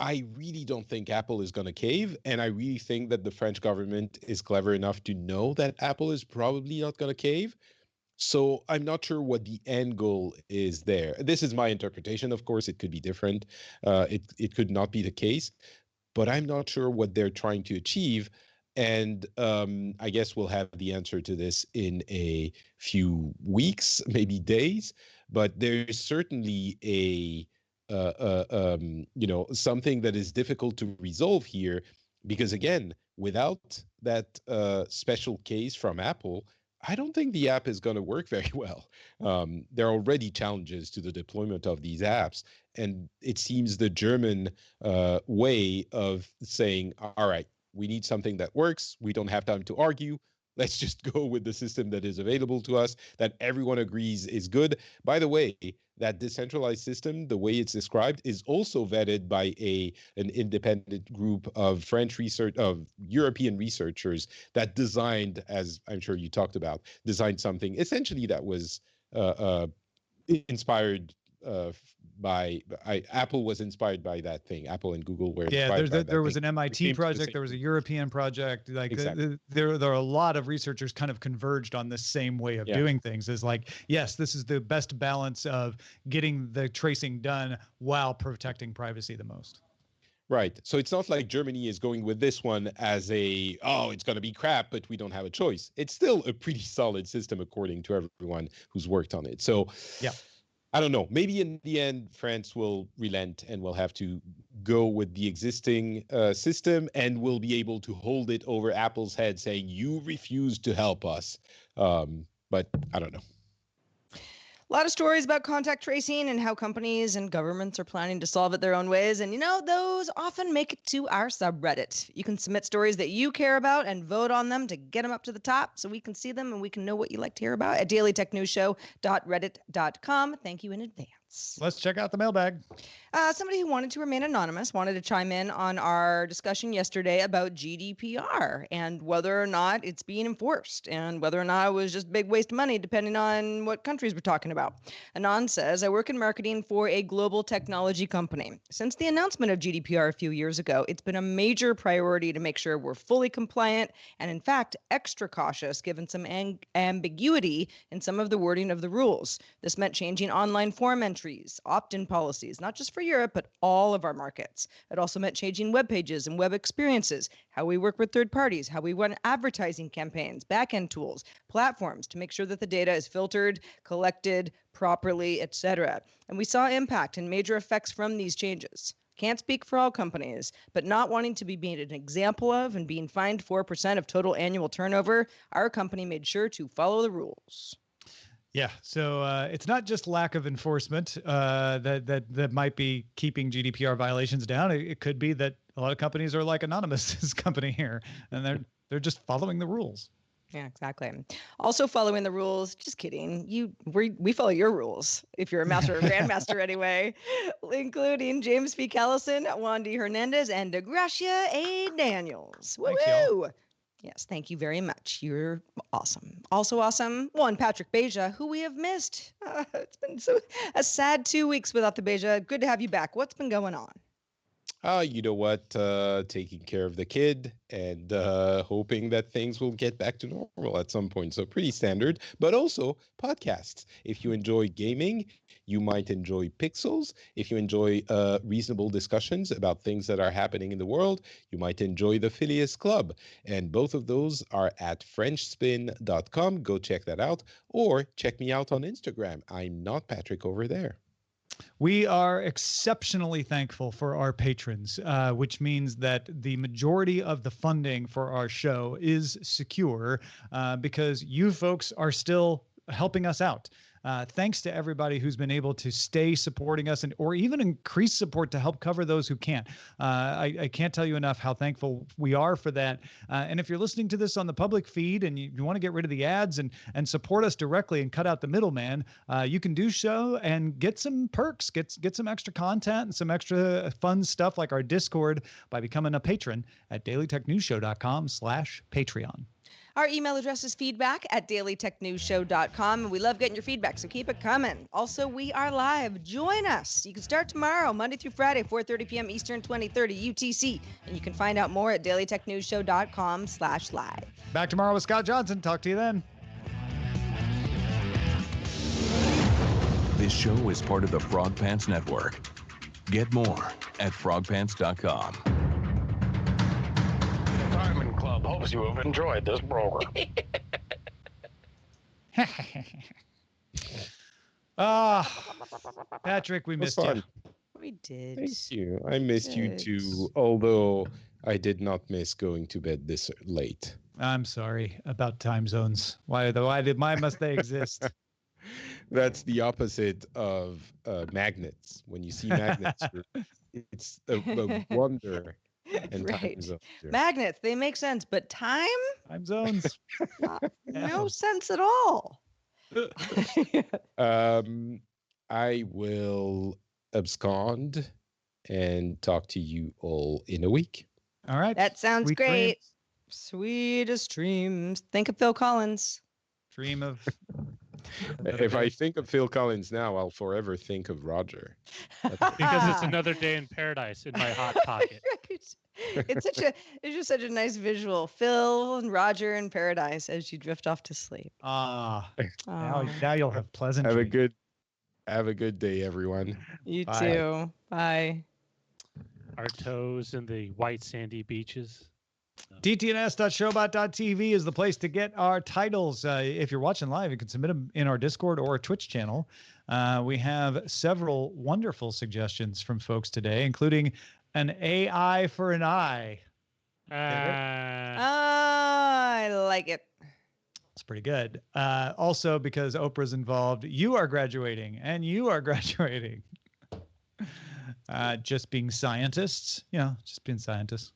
I really don't think Apple is going to cave. And I really think that the French government is clever enough to know that Apple is probably not going to cave. So I'm not sure what the end goal is there. This is my interpretation. Of course, it could be different. It could not be the case, but I'm not sure what they're trying to achieve. And I guess we'll have the answer to this in a few weeks, maybe days. But there's certainly something that is difficult to resolve here, because again, without that special case from Apple, I don't think the app is going to work very well. There are already challenges to the deployment of these apps, and it seems the German way of saying, all right, we need something that works. We don't have time to argue. Let's just go with the system that is available to us, that everyone agrees is good. By the way, that decentralized system, the way it's described, is also vetted by an independent group of European researchers that designed, as I'm sure you talked about, designed something essentially that was inspired by Apple was inspired by that thing. Apple and Google were inspired by that. There was an MIT project, there was a European project. Like exactly. There are a lot of researchers kind of converged on this same way of doing things. Is like, yes, this is the best balance of getting the tracing done while protecting privacy the most. Right. So it's not like Germany is going with this one as it's going to be crap, but we don't have a choice. It's still a pretty solid system according to everyone who's worked on it. So yeah. I don't know. Maybe in the end, France will relent and will have to go with the existing system, and will be able to hold it over Apple's head saying, you refused to help us. But I don't know. A lot of stories about contact tracing and how companies and governments are planning to solve it their own ways. And, those often make it to our subreddit. You can submit stories that you care about and vote on them to get them up to the top so we can see them and we can know what you like to hear about at dailytechnewsshow.reddit.com. Thank you in advance. Let's check out the mailbag. Somebody who wanted to remain anonymous wanted to chime in on our discussion yesterday about GDPR and whether or not it's being enforced and whether or not it was just big waste of money, depending on what countries we're talking about. Anon says, I work in marketing for a global technology company. Since the announcement of GDPR a few years ago, it's been a major priority to make sure we're fully compliant and, in fact, extra cautious given some ambiguity in some of the wording of the rules. This meant changing online form entries, opt-in policies, not just for Europe, but all of our markets. It also meant changing web pages and web experiences, how we work with third parties, how we run advertising campaigns, back-end tools, platforms to make sure that the data is filtered, collected properly, etc. And we saw impact and major effects from these changes. Can't speak for all companies, but not wanting to be made an example of and being fined 4% of total annual turnover, our company made sure to follow the rules. Yeah, so it's not just lack of enforcement that might be keeping GDPR violations down. It could be that a lot of companies are like Anonymous's company here, and they're just following the rules. Yeah, exactly. Also following the rules. Just kidding. We follow your rules if you're a master or grandmaster anyway, including James P. Callison, Juan D. Hernandez, and DeGracia A. Daniels. Woo-hoo! Yes, thank you very much. You're awesome. Also awesome, one Patrick Beja, who we have missed. It's been a sad 2 weeks without the Beja. Good to have you back. What's been going on? You know what? Taking care of the kid and hoping that things will get back to normal at some point. So pretty standard, but also podcasts. If you enjoy gaming, you might enjoy Pixels. If you enjoy reasonable discussions about things that are happening in the world, you might enjoy the Phileas Club. And both of those are at FrenchSpin.com. Go check that out, or check me out on Instagram. I'm not Patrick over there. We are exceptionally thankful for our patrons, which means that the majority of the funding for our show is secure because you folks are still helping us out. Thanks to everybody who's been able to stay supporting us or even increase support to help cover those who can't. I can't tell you enough how thankful we are for that. And if you're listening to this on the public feed and you want to get rid of the ads and support us directly and cut out the middleman, you can do so and get some perks, get some extra content and some extra fun stuff like our Discord by becoming a patron at dailytechnewsshow.com/Patreon. Our email address is feedback@dailytechnewsshow.com, and we love getting your feedback, so keep it coming. Also, we are live. Join us. You can start tomorrow, Monday through Friday, 4:30 p.m. Eastern, 20:30 UTC, and you can find out more at dailytechnewsshow.com/live. Back tomorrow with Scott Johnson. Talk to you then. This show is part of the Frog Pants Network. Get more at frogpants.com. Diamond Club hopes you have enjoyed this program. Patrick, we missed fun. you. We did. Thank you. I missed you Good. too, although I did not miss going to bed this late. I'm sorry about time zones. Why must they exist? That's the opposite of magnets. When you see magnets, it's a wonder. And time Right. zones, yeah. Magnets, they make sense, but time? Time zones. No sense at all. I will abscond and talk to you all in a week. All right. That sounds Sweet great. dreams. Sweetest dreams. Think of Phill Collins. Dream of. If I think of Phill Collins now, I'll forever think of Roger. Because it's another day in paradise in my hot pocket. It's just such a nice visual. Phil and Roger in paradise as you drift off to sleep. Now Aw. you'll have pleasant Have a dreams. good day, everyone. You Bye. too. Bye. Our toes in the white sandy beaches. DTNS.showbot.tv is the place to get our titles. If you're watching live, you can submit them in our Discord or Twitch channel. We have several wonderful suggestions from folks today, including an AI for an eye. I like it. It's pretty good. Also, because Oprah's involved, you are graduating and you are graduating. Just being scientists. Just being scientists.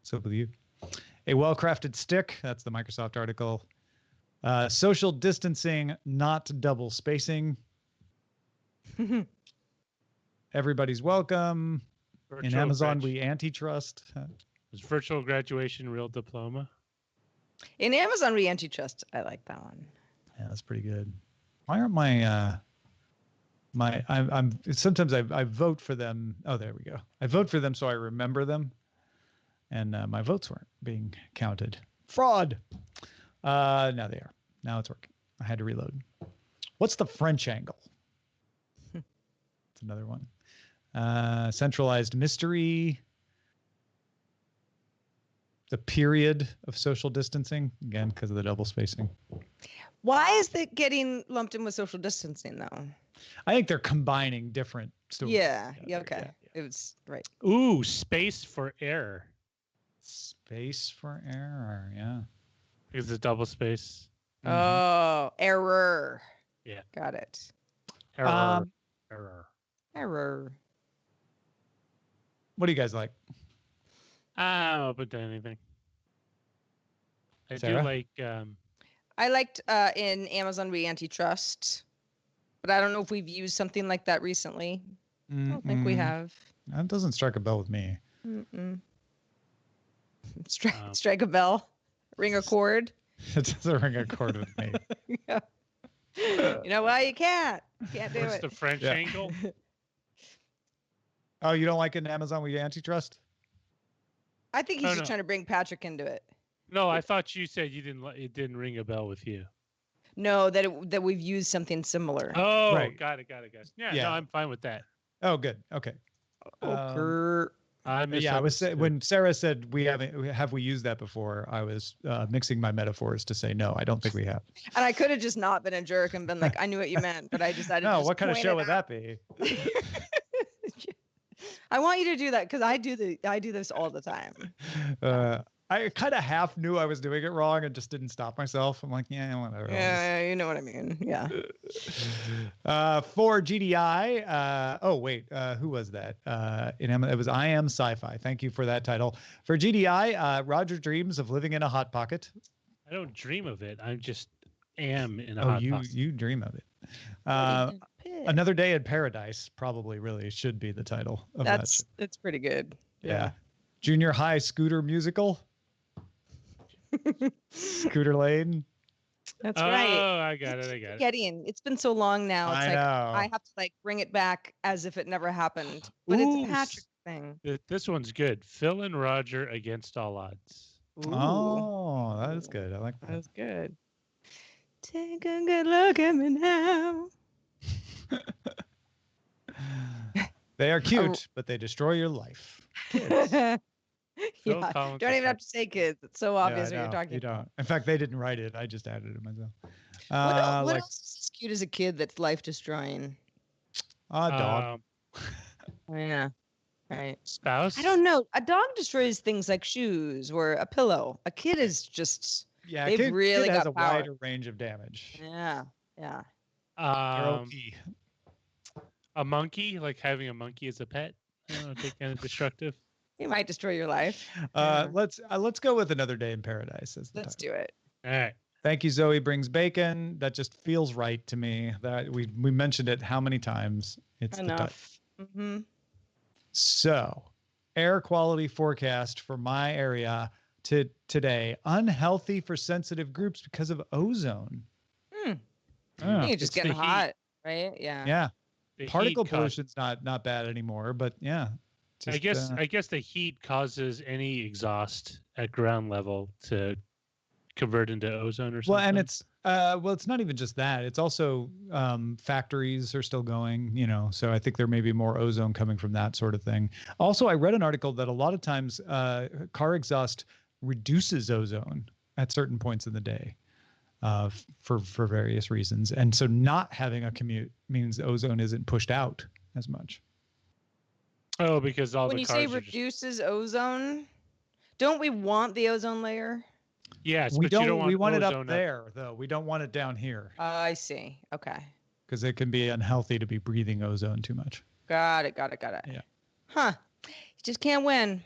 So with you. A well-crafted stick. That's the Microsoft article. Social distancing, not double spacing. Everybody's welcome. In Amazon, we antitrust. Is virtual graduation real diploma? In Amazon, we antitrust. I like that one. Yeah, that's pretty good. Why aren't I'm sometimes I vote for them. Oh, there we go. I vote for them so I remember them. And my votes weren't being counted. Fraud. Now they are. Now it's working. I had to reload. What's the French angle? It's another one. Centralized mystery. The period of social distancing, again, because of the double spacing. Why is that getting lumped in with social distancing, though? I think they're combining different stories. Yeah. together. Yeah. Okay. Yeah. It was right. Ooh, space for error. Space for error. Yeah. Because the double space. Oh, error. Yeah. Got it. Error. Um, Error. What do you guys like? I'm open to anything. I Sarah? do like. I liked in Amazon we antitrust, but I don't know if we've used something like that recently. I don't think we have. That doesn't strike a bell with me. Mm-mm. Strike a bell, ring a chord. It doesn't ring a chord with me. Yeah. You know why you can't? You can't do What's it. the French Yeah. angle? Oh, you don't like it in Amazon with antitrust? I think he's No, just no. trying to bring Patrick into it. No, I thought you said you didn't. It didn't ring a bell with you. No, that we've used something similar. Oh, Right. got it. Yeah, Yeah. no, I'm fine with that. Oh, good. Okay. I Yeah, I was misunderstood. when Sarah said have we used that before, I was mixing my metaphors to say no, I don't think we have. And I could have just not been a jerk and been like, I knew what you meant, but I decided to No, just what kind of point show it would that be? I want you to do that because I do this all the time. I kind of half knew I was doing it wrong and just didn't stop myself. I'm like, yeah, whatever. Yeah, you know what I mean. Yeah. For GDI, oh wait, who was that? It was I Am Sci-Fi. Thank you for that title. For GDI, Roger dreams of living in a hot pocket. I don't dream of it. I just am in a Oh, hot pocket. you dream of it. Another Day in Paradise probably really should be the title of that. That's pretty good. Yeah. Junior high scooter musical. Scooter Lane. That's right. Oh, I got it. It's been so long now. It's I like know. I have to like bring it back as if it never happened. But it's a Patrick thing. This one's good. Phil and Roger against all odds. Ooh, Oh, that is good. I like that. that's good. Take a good look at me now. They are cute, but they destroy your life. Kids. Phill Yeah, Collins don't is even have to say kids. It's so obvious Yeah, I what you're know. talking You about. don't. In fact, they didn't write it. I just added it myself. What Like, else is as cute as a kid that's life destroying? dog. Yeah, right. Spouse. I don't know. A dog destroys things like shoes or a pillow. A kid is just Yeah, they've kid really has got a power. wider range of damage. Yeah. They're Um, OP. a monkey, like having a monkey as a pet. I don't know, take kind of destructive. It might destroy your life. Yeah. Let's go with Another Day in Paradise. As the Let's title. do it. All right. Thank you, Zoe Brings Bacon. That just feels right to me. That we mentioned it how many times? It's the title. Enough. Mm-hmm. So, air quality forecast for my area today: unhealthy for sensitive groups because of ozone. Hmm. Oh, I think it's just it's the getting heat. hot, right? Yeah. yeah, The particle heat cau- pollution's not bad anymore, but yeah. I guess the heat causes any exhaust at ground level to convert into ozone or something. Well, and it's not even just that. It's also factories are still going, so I think there may be more ozone coming from that sort of thing. Also, I read an article that a lot of times car exhaust reduces ozone at certain points in the day for various reasons. And so not having a commute means ozone isn't pushed out as much. Oh, because all When the you cars say are just, reduces ozone, don't we want the ozone layer? yes, We but you don't want we want it ozone up there, though. We don't want it down here I see. Okay. because it can be unhealthy to be breathing ozone too much. Got it. Yeah. Huh. You just can't win.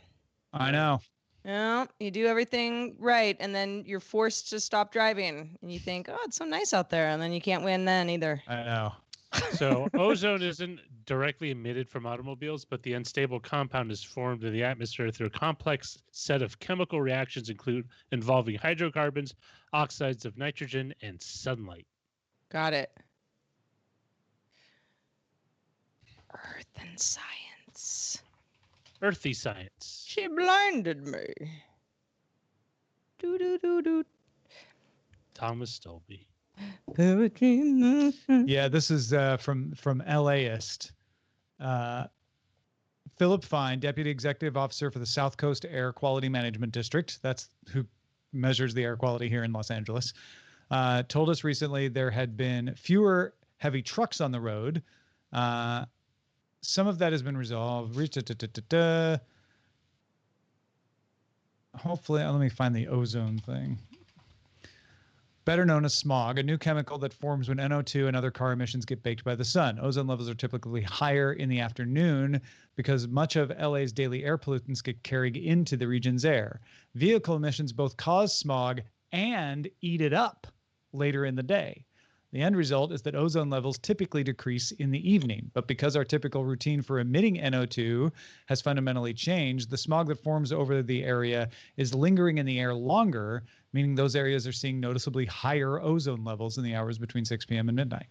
I know. No, you do everything right, and then you're forced to stop driving, and you think, "Oh, it's so nice out there," and then you can't win then either. I know. So ozone isn't directly emitted from automobiles, but the unstable compound is formed in the atmosphere through a complex set of chemical reactions involving hydrocarbons, oxides of nitrogen, and sunlight. Got it. Earth and science. Earthy science. She blinded me. Do do do do. Thomas Dolby. Poetry. Yeah, this is from LAist. Philip Fine, Deputy Executive Officer for the South Coast Air Quality Management District, that's who measures the air quality here in Los Angeles, told us recently there had been fewer heavy trucks on the road. Some of that has been resolved. Hopefully, let me find the ozone thing. Better known as smog, a new chemical that forms when NO2 and other car emissions get baked by the sun. Ozone levels are typically higher in the afternoon because much of LA's daily air pollutants get carried into the region's air. Vehicle emissions both cause smog and eat it up later in the day. The end result is that ozone levels typically decrease in the evening, but because our typical routine for emitting NO2 has fundamentally changed, the smog that forms over the area is lingering in the air longer, meaning those areas are seeing noticeably higher ozone levels in the hours between 6 p.m. and midnight.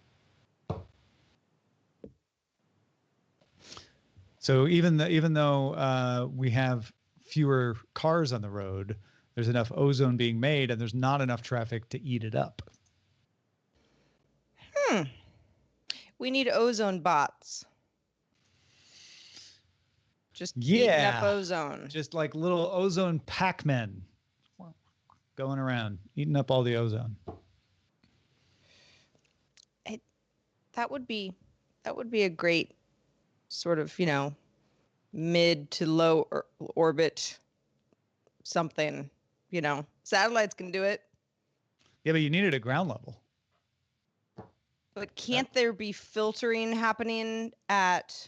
So even though we have fewer cars on the road, there's enough ozone being made, and there's not enough traffic to eat it up. We need ozone bots. Just eating up ozone. Just like little ozone Pac-Men going around, eating up all the ozone. That would be a great sort of, mid to low orbit something, Satellites can do it. Yeah, but you need it at ground level. But can't there be filtering happening at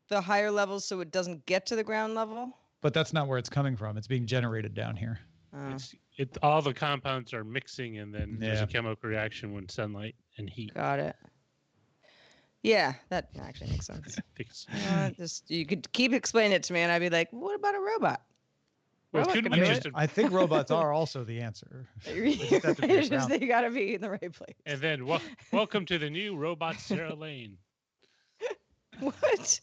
the higher levels so it doesn't get to the ground level? But that's not where it's coming from. It's being generated down here. All the compounds are mixing, and then there's a chemical reaction when sunlight and heat. Got it. Yeah, that actually makes sense. You could keep explaining it to me, and I'd be like, "What about a robot?" Well, I think robots are also the answer. It's just they got to be in the right place. And then, welcome to the new robot, Sarah Lane. What?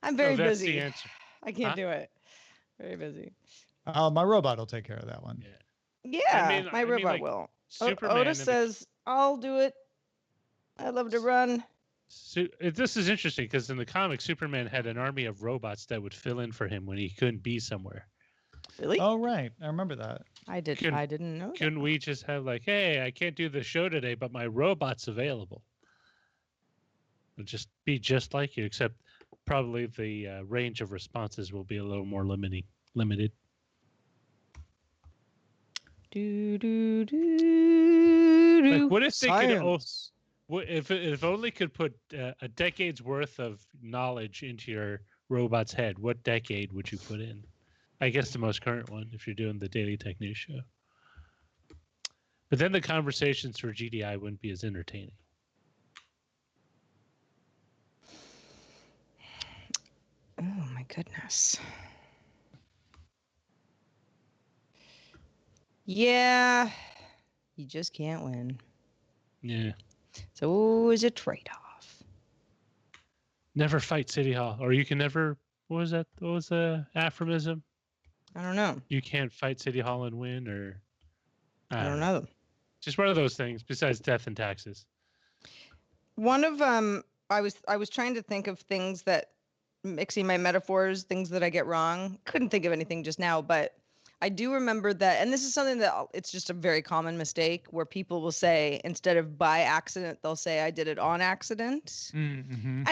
I'm very that's busy. The answer. I can't do it. Very busy. My robot will take care of that one. Yeah, my robot will. Otis says, "I'll do it. I love to run." So, this is interesting because in the comics, Superman had an army of robots that would fill in for him when he couldn't be somewhere. Really? Oh, right. I remember that. I didn't know. Couldn't we just have like, hey, I can't do the show today, but my robot's available? It'll just be just like you, except probably the range of responses will be a little more limited. Like, what if they could? If only could put a decade's worth of knowledge into your robot's head, what decade would you put in? I guess the most current one, if you're doing the Daily Tech News show. But then the conversations for GDI wouldn't be as entertaining. Oh my goodness. Yeah, you just can't win. Yeah. It's always a trade-off. Never fight City Hall, or you can never. What was that? What was the aphorism? I don't know. You can't fight City Hall and win, or I don't know. Just one of those things. Besides death and taxes. One of I was trying to think of things that mixing my metaphors, things that I get wrong. Couldn't think of anything just now, but I do remember that, and this is something that it's just a very common mistake where people will say instead of by accident, they'll say I did it on accident, and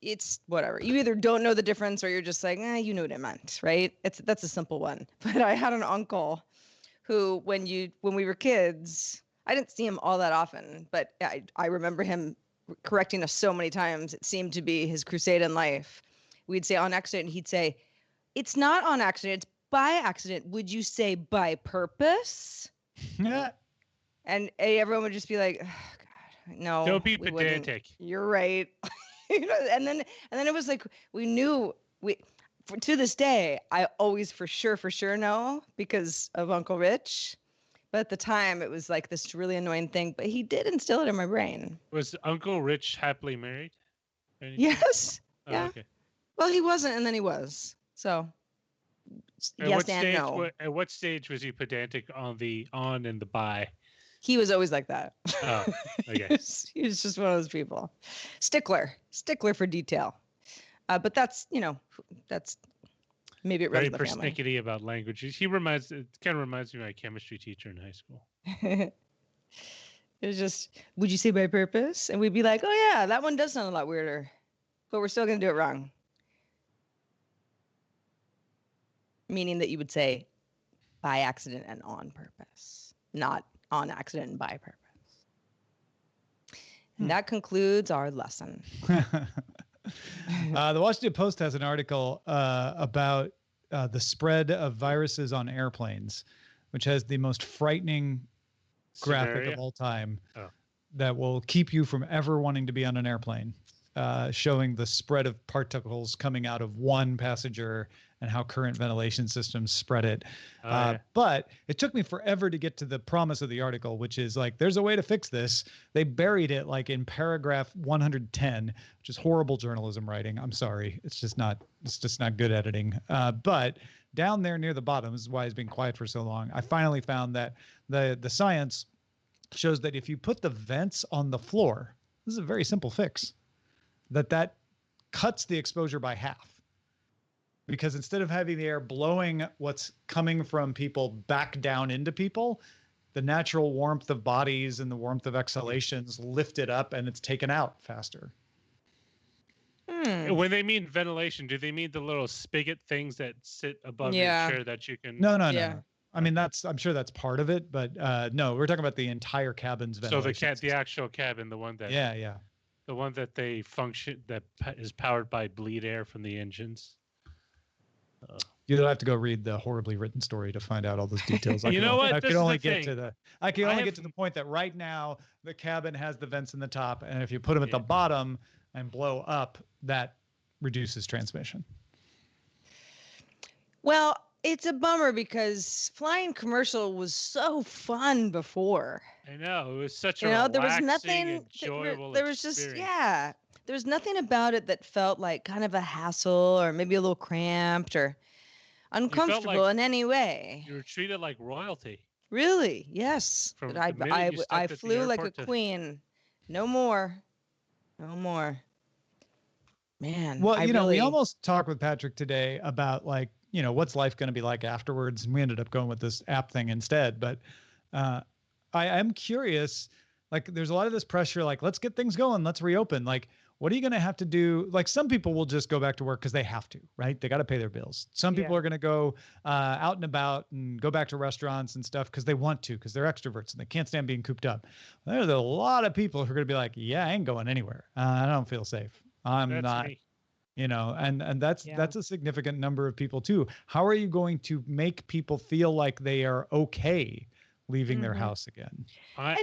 it's whatever. You either don't know the difference or you're just like, you know what I meant, right? That's a simple one. But I had an uncle who, when we were kids, I didn't see him all that often, but I remember him correcting us so many times. It seemed to be his crusade in life. We'd say on accident, and he'd say, it's not on accident, it's by accident. Would you say by purpose? Yeah. And everyone would just be like, oh, God, no. Don't be pedantic. You're right. And then it was like we knew to this day I always for sure know because of Uncle Rich. But at the time it was like this really annoying thing, but he did instill it in my brain. Was Uncle Rich happily married? Yes. Oh, yeah. Okay. Well, he wasn't, and then he was. So yes and no. At what stage was he pedantic on the on and the by? He was always like that. Oh, okay. he was just one of those people. Stickler for detail. But that's maybe it runs in the family. Very persnickety about languages. It kind of reminds me of my chemistry teacher in high school. It was just, would you say by purpose? And we'd be like, oh yeah, that one does sound a lot weirder, but we're still going to do it wrong. Meaning that you would say by accident and on purpose, not on accident and by purpose. And that concludes our lesson. The Washington Post has an article about the spread of viruses on airplanes, which has the most frightening graphic of all time that will keep you from ever wanting to be on an airplane. showing the spread of particles coming out of one passenger and how current ventilation systems spread it. But it took me forever to get to the promise of the article, which is like, there's a way to fix this. They buried it like in paragraph 110, which is horrible journalism writing. I'm sorry. It's just not good editing. But down there near the bottom, this is why it's been quiet for so long. I finally found that the science shows that if you put the vents on the floor, this is a very simple fix, that cuts the exposure by half. Because instead of having the air blowing what's coming from people back down into people, the natural warmth of bodies and the warmth of exhalations lift it up and it's taken out faster. When they mean ventilation, do they mean the little spigot things that sit above your chair that you can? No. I mean, I'm sure that's part of it, but no, we're talking about the entire cabin's ventilation. So the actual cabin, the one that the one that they function that is powered by bleed air from the engines. You'll have to go read the horribly written story to find out all those details. You know what? I can only get to the point that right now the cabin has the vents in the top, and if you put them at the bottom and blow up, that reduces transmission. Well, it's a bummer because flying commercial was so fun before. I know, it was such a there was relaxing, nothing. enjoyable There was just experience. there was nothing about it that felt like kind of a hassle or maybe a little cramped or uncomfortable in any way. You were treated like royalty. Really? Yes. From But the minute you I stepped at the flew like a airport to- queen. No more. No more. Man. Well, we almost talked with Patrick today about like, what's life going to be like afterwards? And we ended up going with this app thing instead. But I am curious, like there's a lot of this pressure, like, let's get things going. Let's reopen. Like, what are you going to have to do? Like some people will just go back to work because they have to, right? They got to pay their bills. Some people are going to go out and about and go back to restaurants and stuff because they want to, because they're extroverts and they can't stand being cooped up. There's a lot of people who are going to be like, yeah, I ain't going anywhere. I don't feel safe. That's not, me. And that's a significant number of people too. How are you going to make people feel like they are okay leaving their house again? I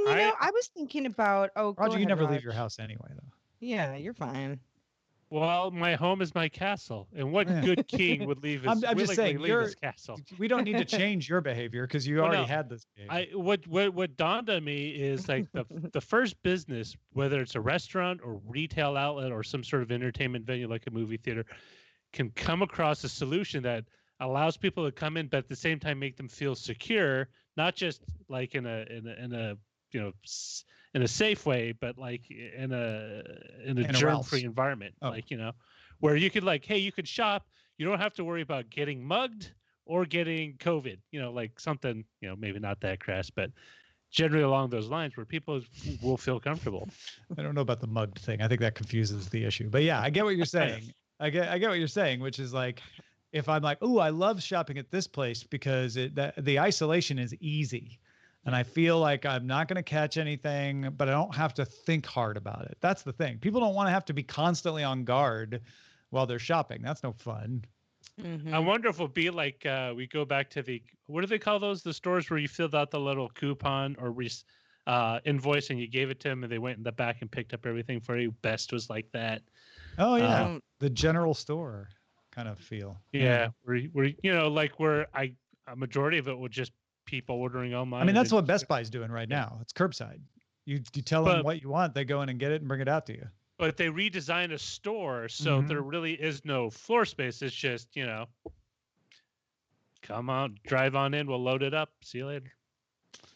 was thinking about, Roger, you never leave your house anyway, though. Yeah, you're fine. Well, my home is my castle, and what good king would leave his? I'm just saying, his castle. We don't need to change your behavior because you already had this behavior. What dawned on me is like the first business, whether it's a restaurant or retail outlet or some sort of entertainment venue like a movie theater, can come across a solution that allows people to come in, but at the same time make them feel secure, not just like in a safe way, but like in a germ-free environment, where you could you could shop. You don't have to worry about getting mugged or getting COVID, like something, maybe not that crass, but generally along those lines where people will feel comfortable. I don't know about the mugged thing. I think that confuses the issue, but yeah, I get what you're saying. I get what you're saying, which is like, if I'm like, oh, I love shopping at this place because the isolation is easy. And I feel like I'm not going to catch anything, but I don't have to think hard about it. That's the thing. People don't want to have to be constantly on guard while they're shopping. That's no fun. Mm-hmm. I wonder if it'll be like we go back to what do they call those? The stores where you filled out the little coupon or invoice and you gave it to them and they went in the back and picked up everything for you. Best was like that. Oh, yeah. The general store kind of feel. Yeah. Where a majority of it would just people ordering online. I mean, that's what Best Buy's doing right now. It's curbside. You tell them what you want, they go in and get it and bring it out to you. But they redesigned a store, so there really is no floor space. It's just, come on, drive on in, we'll load it up. See you later.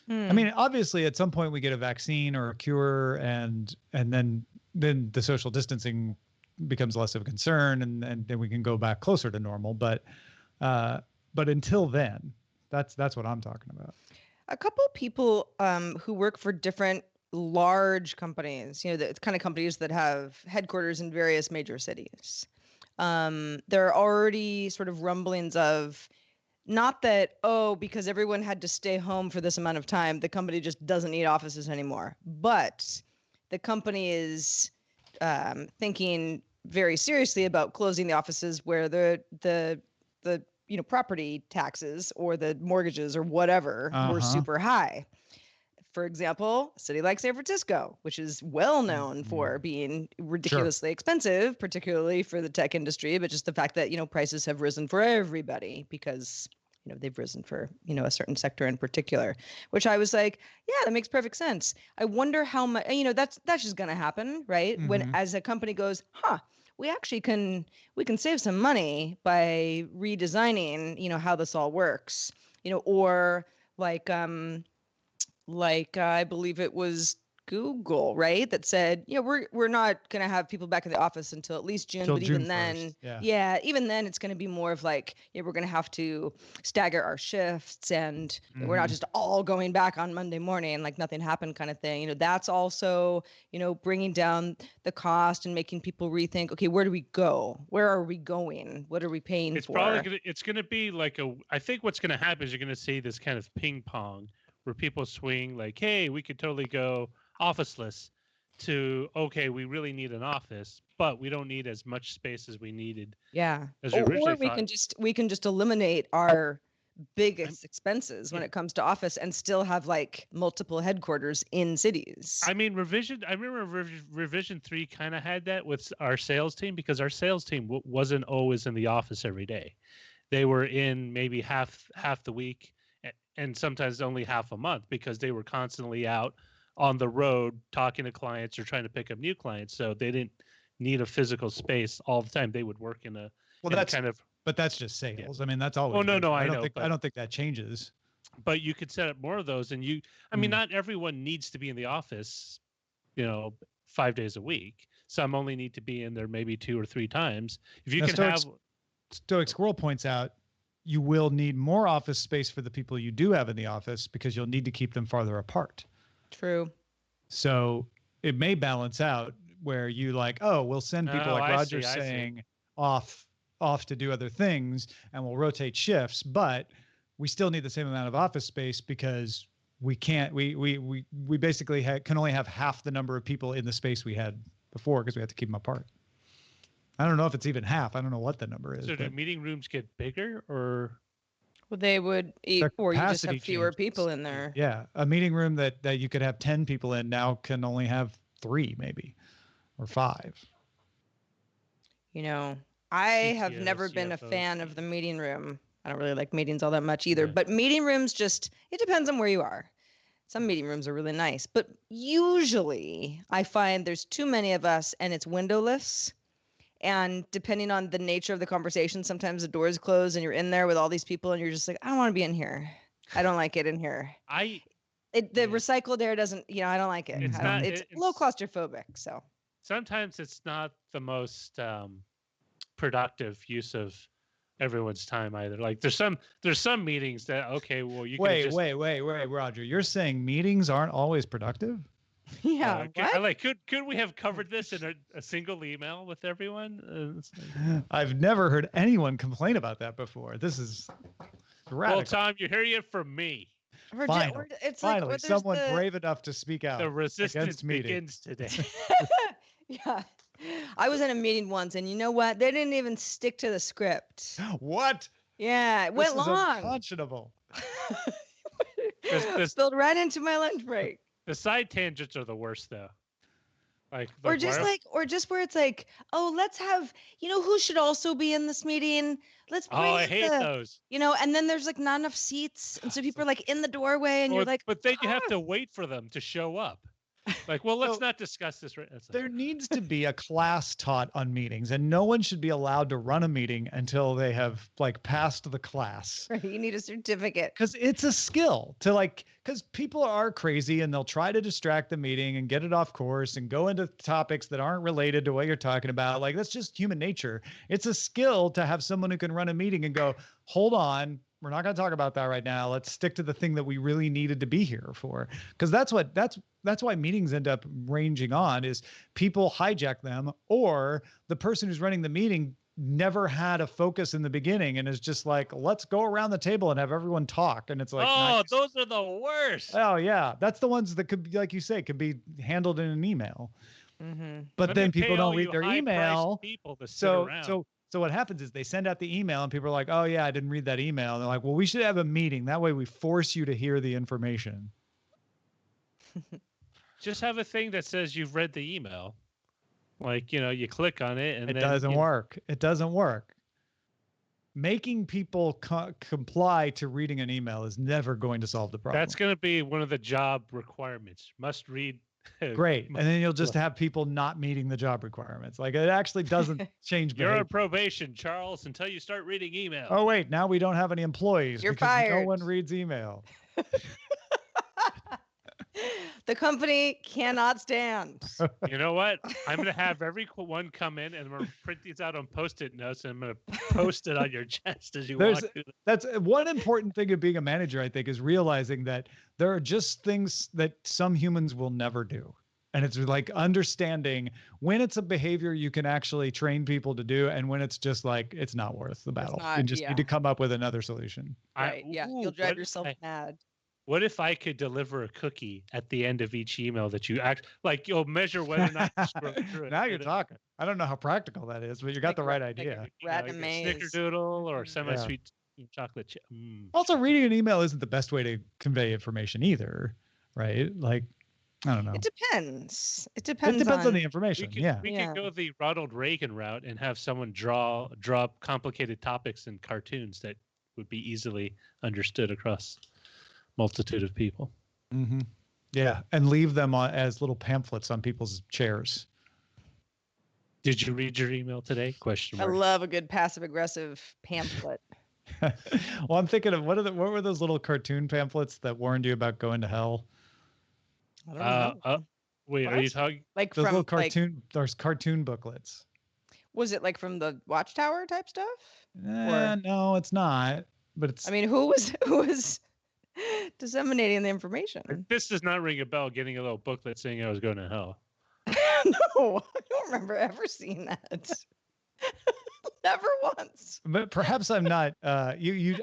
I mean, obviously, at some point we get a vaccine or a cure, and then the social distancing becomes less of a concern, and then we can go back closer to normal. But until then, that's what I'm talking about. A couple of people who work for different large companies, the kind of companies that have headquarters in various major cities. There are already sort of rumblings of not that, because everyone had to stay home for this amount of time, the company just doesn't need offices anymore. But the company is thinking very seriously about closing the offices where the property taxes or the mortgages or whatever were super high. for example, a city like San Francisco, which is well known for being ridiculously expensive, particularly for the tech industry, but just the fact that, prices have risen for everybody because, they've risen for, a certain sector in particular, which I was like, yeah, that makes perfect sense. I wonder how much, that's just going to happen, right? When as a company goes, we actually we can save some money by redesigning, how this all works, or like I believe it was Google, right? That said, we're not going to have people back in the office until at least June, but even then, even then it's going to be more of like, we're going to have to stagger our shifts and we're not just all going back on Monday morning, like nothing happened kind of thing. That's also, bringing down the cost and making people rethink, okay, where do we go? Where are we going? What are we paying for? It's going to be like I think what's going to happen is you're going to see this kind of ping pong where people swing like, hey, we could totally go officeless to, okay, we really need an office, but we don't need as much space as we needed. Yeah. As we originally thought. we can just eliminate our biggest expenses when it comes to office and still have like multiple headquarters in cities. I mean, I remember Revision 3 kind of had that with our sales team because our sales team wasn't always in the office every day. They were in maybe half the week and sometimes only half a month because they were constantly out on the road talking to clients or trying to pick up new clients. So they didn't need a physical space all the time. They would work in a but that's just sales. Yeah. I mean, that's always. Oh no, I don't think that changes. But you could set up more of those, and I mean, not everyone needs to be in the office, 5 days a week. Some only need to be in there maybe 2 or 3 times. If you Stoic Squirrel points out, you will need more office space for the people you do have in the office because you'll need to keep them farther apart. True. So it may balance out where you we'll send people Roger's saying off to do other things and we'll rotate shifts, but we still need the same amount of office space because we can't, we basically can only have half the number of people in the space we had before because we have to keep them apart. I don't know if it's even half. I don't know what the number is. So do meeting rooms get bigger or? Well, they would, or you just have fewer people in there. Yeah. A meeting room that you could have 10 people in now can only have 3 maybe, or 5. I have never been a fan of the meeting room. I don't really like meetings all that much either, but meeting rooms it depends on where you are. Some meeting rooms are really nice, but usually I find there's too many of us and it's windowless. And depending on the nature of the conversation, sometimes the doors close and you're in there with all these people and you're just like, I don't want to be in here. I don't like it in here. The recycled air doesn't, I don't like it. It's a little claustrophobic. So sometimes it's not the most productive use of everyone's time either. Like there's some meetings that, okay, well, you can wait, Roger, you're saying meetings aren't always productive? Yeah. Could we have covered this in a single email with everyone? I've never heard anyone complain about that before. This is radical. Well, Tom, you're hearing it from me. Finally, someone brave enough to speak out. The resistance begins today. Yeah. I was in a meeting once, and you know what? They didn't even stick to the script. What? Yeah, it went long. This is unconscionable. Spilled right into my lunch break. The side tangents are the worst, though. Or just where it's like, oh, let's have, who should also be in this meeting? Let's bring I hate those. And then there's not enough seats, and so people are in the doorway, and you're like, but then you have to wait for them to show up. Let's not discuss this right now. There needs to be a class taught on meetings, and no one should be allowed to run a meeting until they have passed the class. Right, you need a certificate. Because it's a skill to because people are crazy and they'll try to distract the meeting and get it off course and go into topics that aren't related to what you're talking about. That's just human nature. It's a skill to have someone who can run a meeting and go, hold on, we're not going to talk about that right now. Let's stick to the thing that we really needed to be here for. Because that's why meetings end up ranging on is people hijack them, or the person who's running the meeting never had a focus in the beginning and is just let's go around the table and have everyone talk. And it's nice. Those are the worst. Oh yeah. That's the ones that could be, like you say, could be handled in an email. Mm-hmm. But then people don't read their email. So what happens is they send out the email and people are like, oh yeah, I didn't read that email. And they're like, well, we should have a meeting. That way we force you to hear the information. Just have a thing that says you've read the email. Like, you click on it and It then doesn't work. It doesn't work. Making people comply to reading an email is never going to solve the problem. That's going to be one of the job requirements. Must read. Great. And then you'll just have people not meeting the job requirements. Like, it actually doesn't change You're behavior. on probation, Charles, until you start reading email. Oh, wait. Now we don't have any employees You're because no fired. one reads email. The company cannot stand. You know what? I'm going to have everyone come in and I'm going to print these out on Post-it notes and I'm going to post it on your chest as you walk through. That's one important thing of being a manager, I think, is realizing that there are just things that some humans will never do. And it's like understanding when it's a behavior you can actually train people to do and when it's just like, it's not worth the battle. You just need to come up with another solution. Right. You'll drive yourself mad. What if I could deliver a cookie at the end of each email that you you'll measure whether or not you scroll through it? Now you're talking. I don't know how practical that is, but you got the right idea. Snickerdoodle or semi-sweet chocolate chip. Also, reading an email isn't the best way to convey information either, right? Like, I don't know. It depends. It depends on the information. We could go the Ronald Reagan route and have someone draw complicated topics in cartoons that would be easily understood across multitude of people. Mm-hmm. Yeah, and leave them as little pamphlets on people's chairs. Did you read your email today? Question mark. I love a good passive-aggressive pamphlet. Well, I'm thinking of what were those little cartoon pamphlets that warned you about going to hell? I don't know. Wait, are you talking like those from little cartoon? There's cartoon booklets. Was it like from the Watchtower type stuff? No, it's not. But it's. I mean, who was disseminating the information? This does not ring a bell. Getting a little booklet saying I was going to hell. No, I don't remember ever seeing that. Never once. But perhaps I'm not. You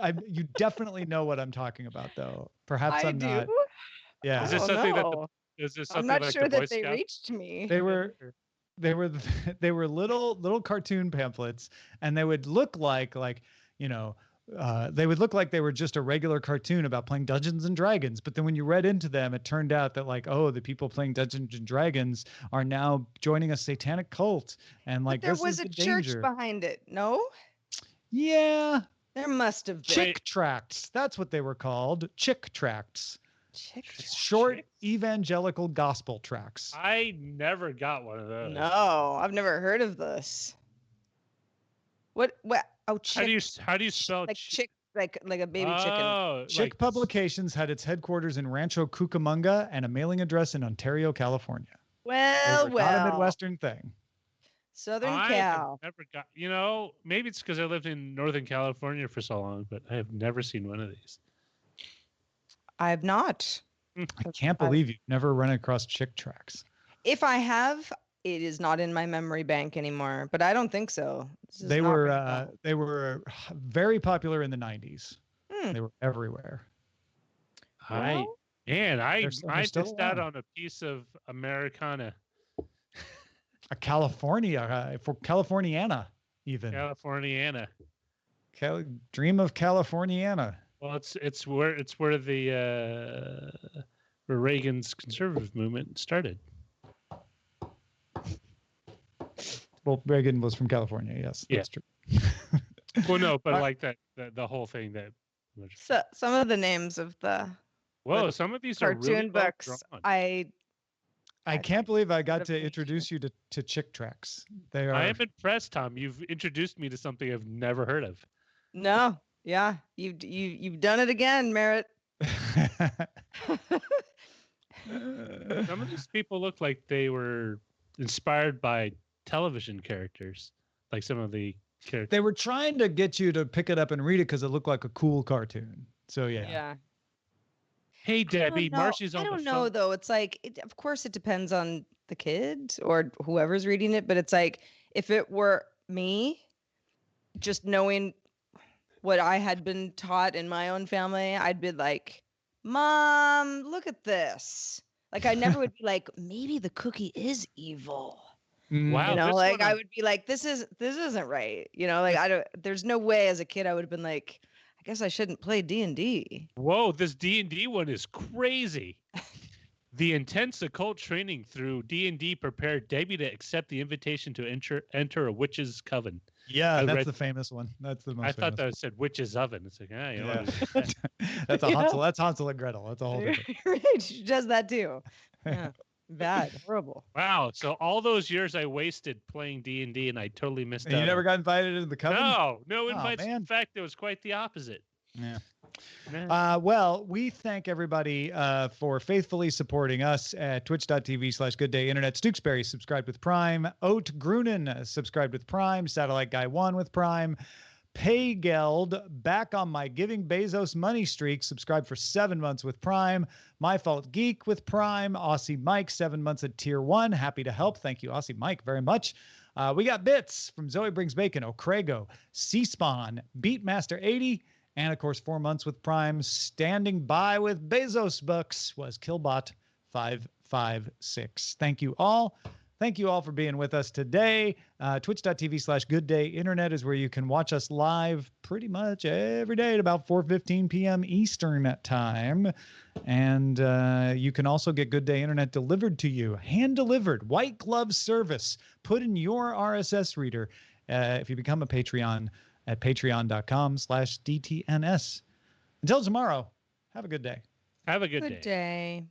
definitely know what I'm talking about, though. Perhaps I'm not. Yeah. Is this something I'm not like sure the Boy that they Scouts? reached me. They were little cartoon pamphlets, and they would look like they would look like they were just a regular cartoon about playing Dungeons and Dragons. But then when you read into them, it turned out that the people playing Dungeons and Dragons are now joining a satanic cult, and But there this was is a the church danger. behind it. No, Yeah, there must have been. chick tracts. That's what they were called. Chick tracts. Chick Short evangelical gospel tracts. I never got one of those. No, I've never heard of this. What? Oh, chick. How do you spell like chick? Like a baby chicken. Oh, Chick Publications had its headquarters in Rancho Cucamonga and a mailing address in Ontario, California. Well, not a Midwestern thing. Southern I Cal. have never got. Maybe it's because I lived in Northern California for so long, but I have never seen one of these. I have not. I can't believe you've never run across chick tracts. If I have, it is not in my memory bank anymore. But I don't think so. They were very popular in the 90s. They were everywhere. I missed out around. on a piece of Americana. A California for Californiana, even. Californiana. Dream of Californiana. Well, it's where where Reagan's conservative movement started. Well, Reagan was from California. Yes, that's true. Well, no, but like the whole thing that. So some of the names of the. Whoa, some of these are cartoon really books. well drawn. I can't believe I got to introduce you to chick tracts. They are. I am impressed, Tom. You've introduced me to something I've never heard of. No, yeah, you've done it again, Merritt. Some of these people look like they were inspired by television characters, like some of the characters. They were trying to get you to pick it up and read it because it looked like a cool cartoon. So yeah. Hey Debbie, Marcy's on the phone. I don't know though. It's like, of course, it depends on the kid or whoever's reading it. But it's like, if it were me, just knowing what I had been taught in my own family, I'd be like, Mom, look at this. Like, I never would be like, maybe the cookie is evil. Wow. I would be like, this isn't right. There's no way as a kid I would have been like, I guess I shouldn't play D&D. Whoa, this D&D one is crazy. The intense occult training through D&D prepared Debbie to accept the invitation to enter a witch's coven. Yeah, that's the famous one. That's the most I famous thought that said witch's oven. It's like, you know, that's a Hansel. That's Hansel and Gretel. That's a whole different. Right, she does that too. Yeah, bad, horrible. Wow. So all those years I wasted playing D&D, and I totally missed out. You never got invited into the coven? No invites. In fact, it was quite the opposite. Yeah. Well, we thank everybody for faithfully supporting us at twitch.tv/gooddayinternet. Stooksberry subscribed with Prime. Oat Grunin subscribed with Prime. Satellite Guy 1 with Prime. Paygeld, back on my giving Bezos money streak, subscribed for 7 months with Prime. My Fault Geek with Prime. Aussie Mike, 7 months at Tier 1. Happy to help. Thank you, Aussie Mike, very much. We got bits from Zoe Brings Bacon, O'Crago, C-Spawn, Beatmaster 80, and of course, 4 months with Prime. Standing by with Bezos Bucks was Killbot 556. Thank you all. Thank you all for being with us today. Twitch.tv/gooddayinternet is where you can watch us live pretty much every day at about 4:15 p.m. Eastern time. And you can also get Good Day Internet delivered to you, hand-delivered, white glove service, put in your RSS reader if you become a Patreon at patreon.com/DTNS. Until tomorrow, have a good day. Have a good day.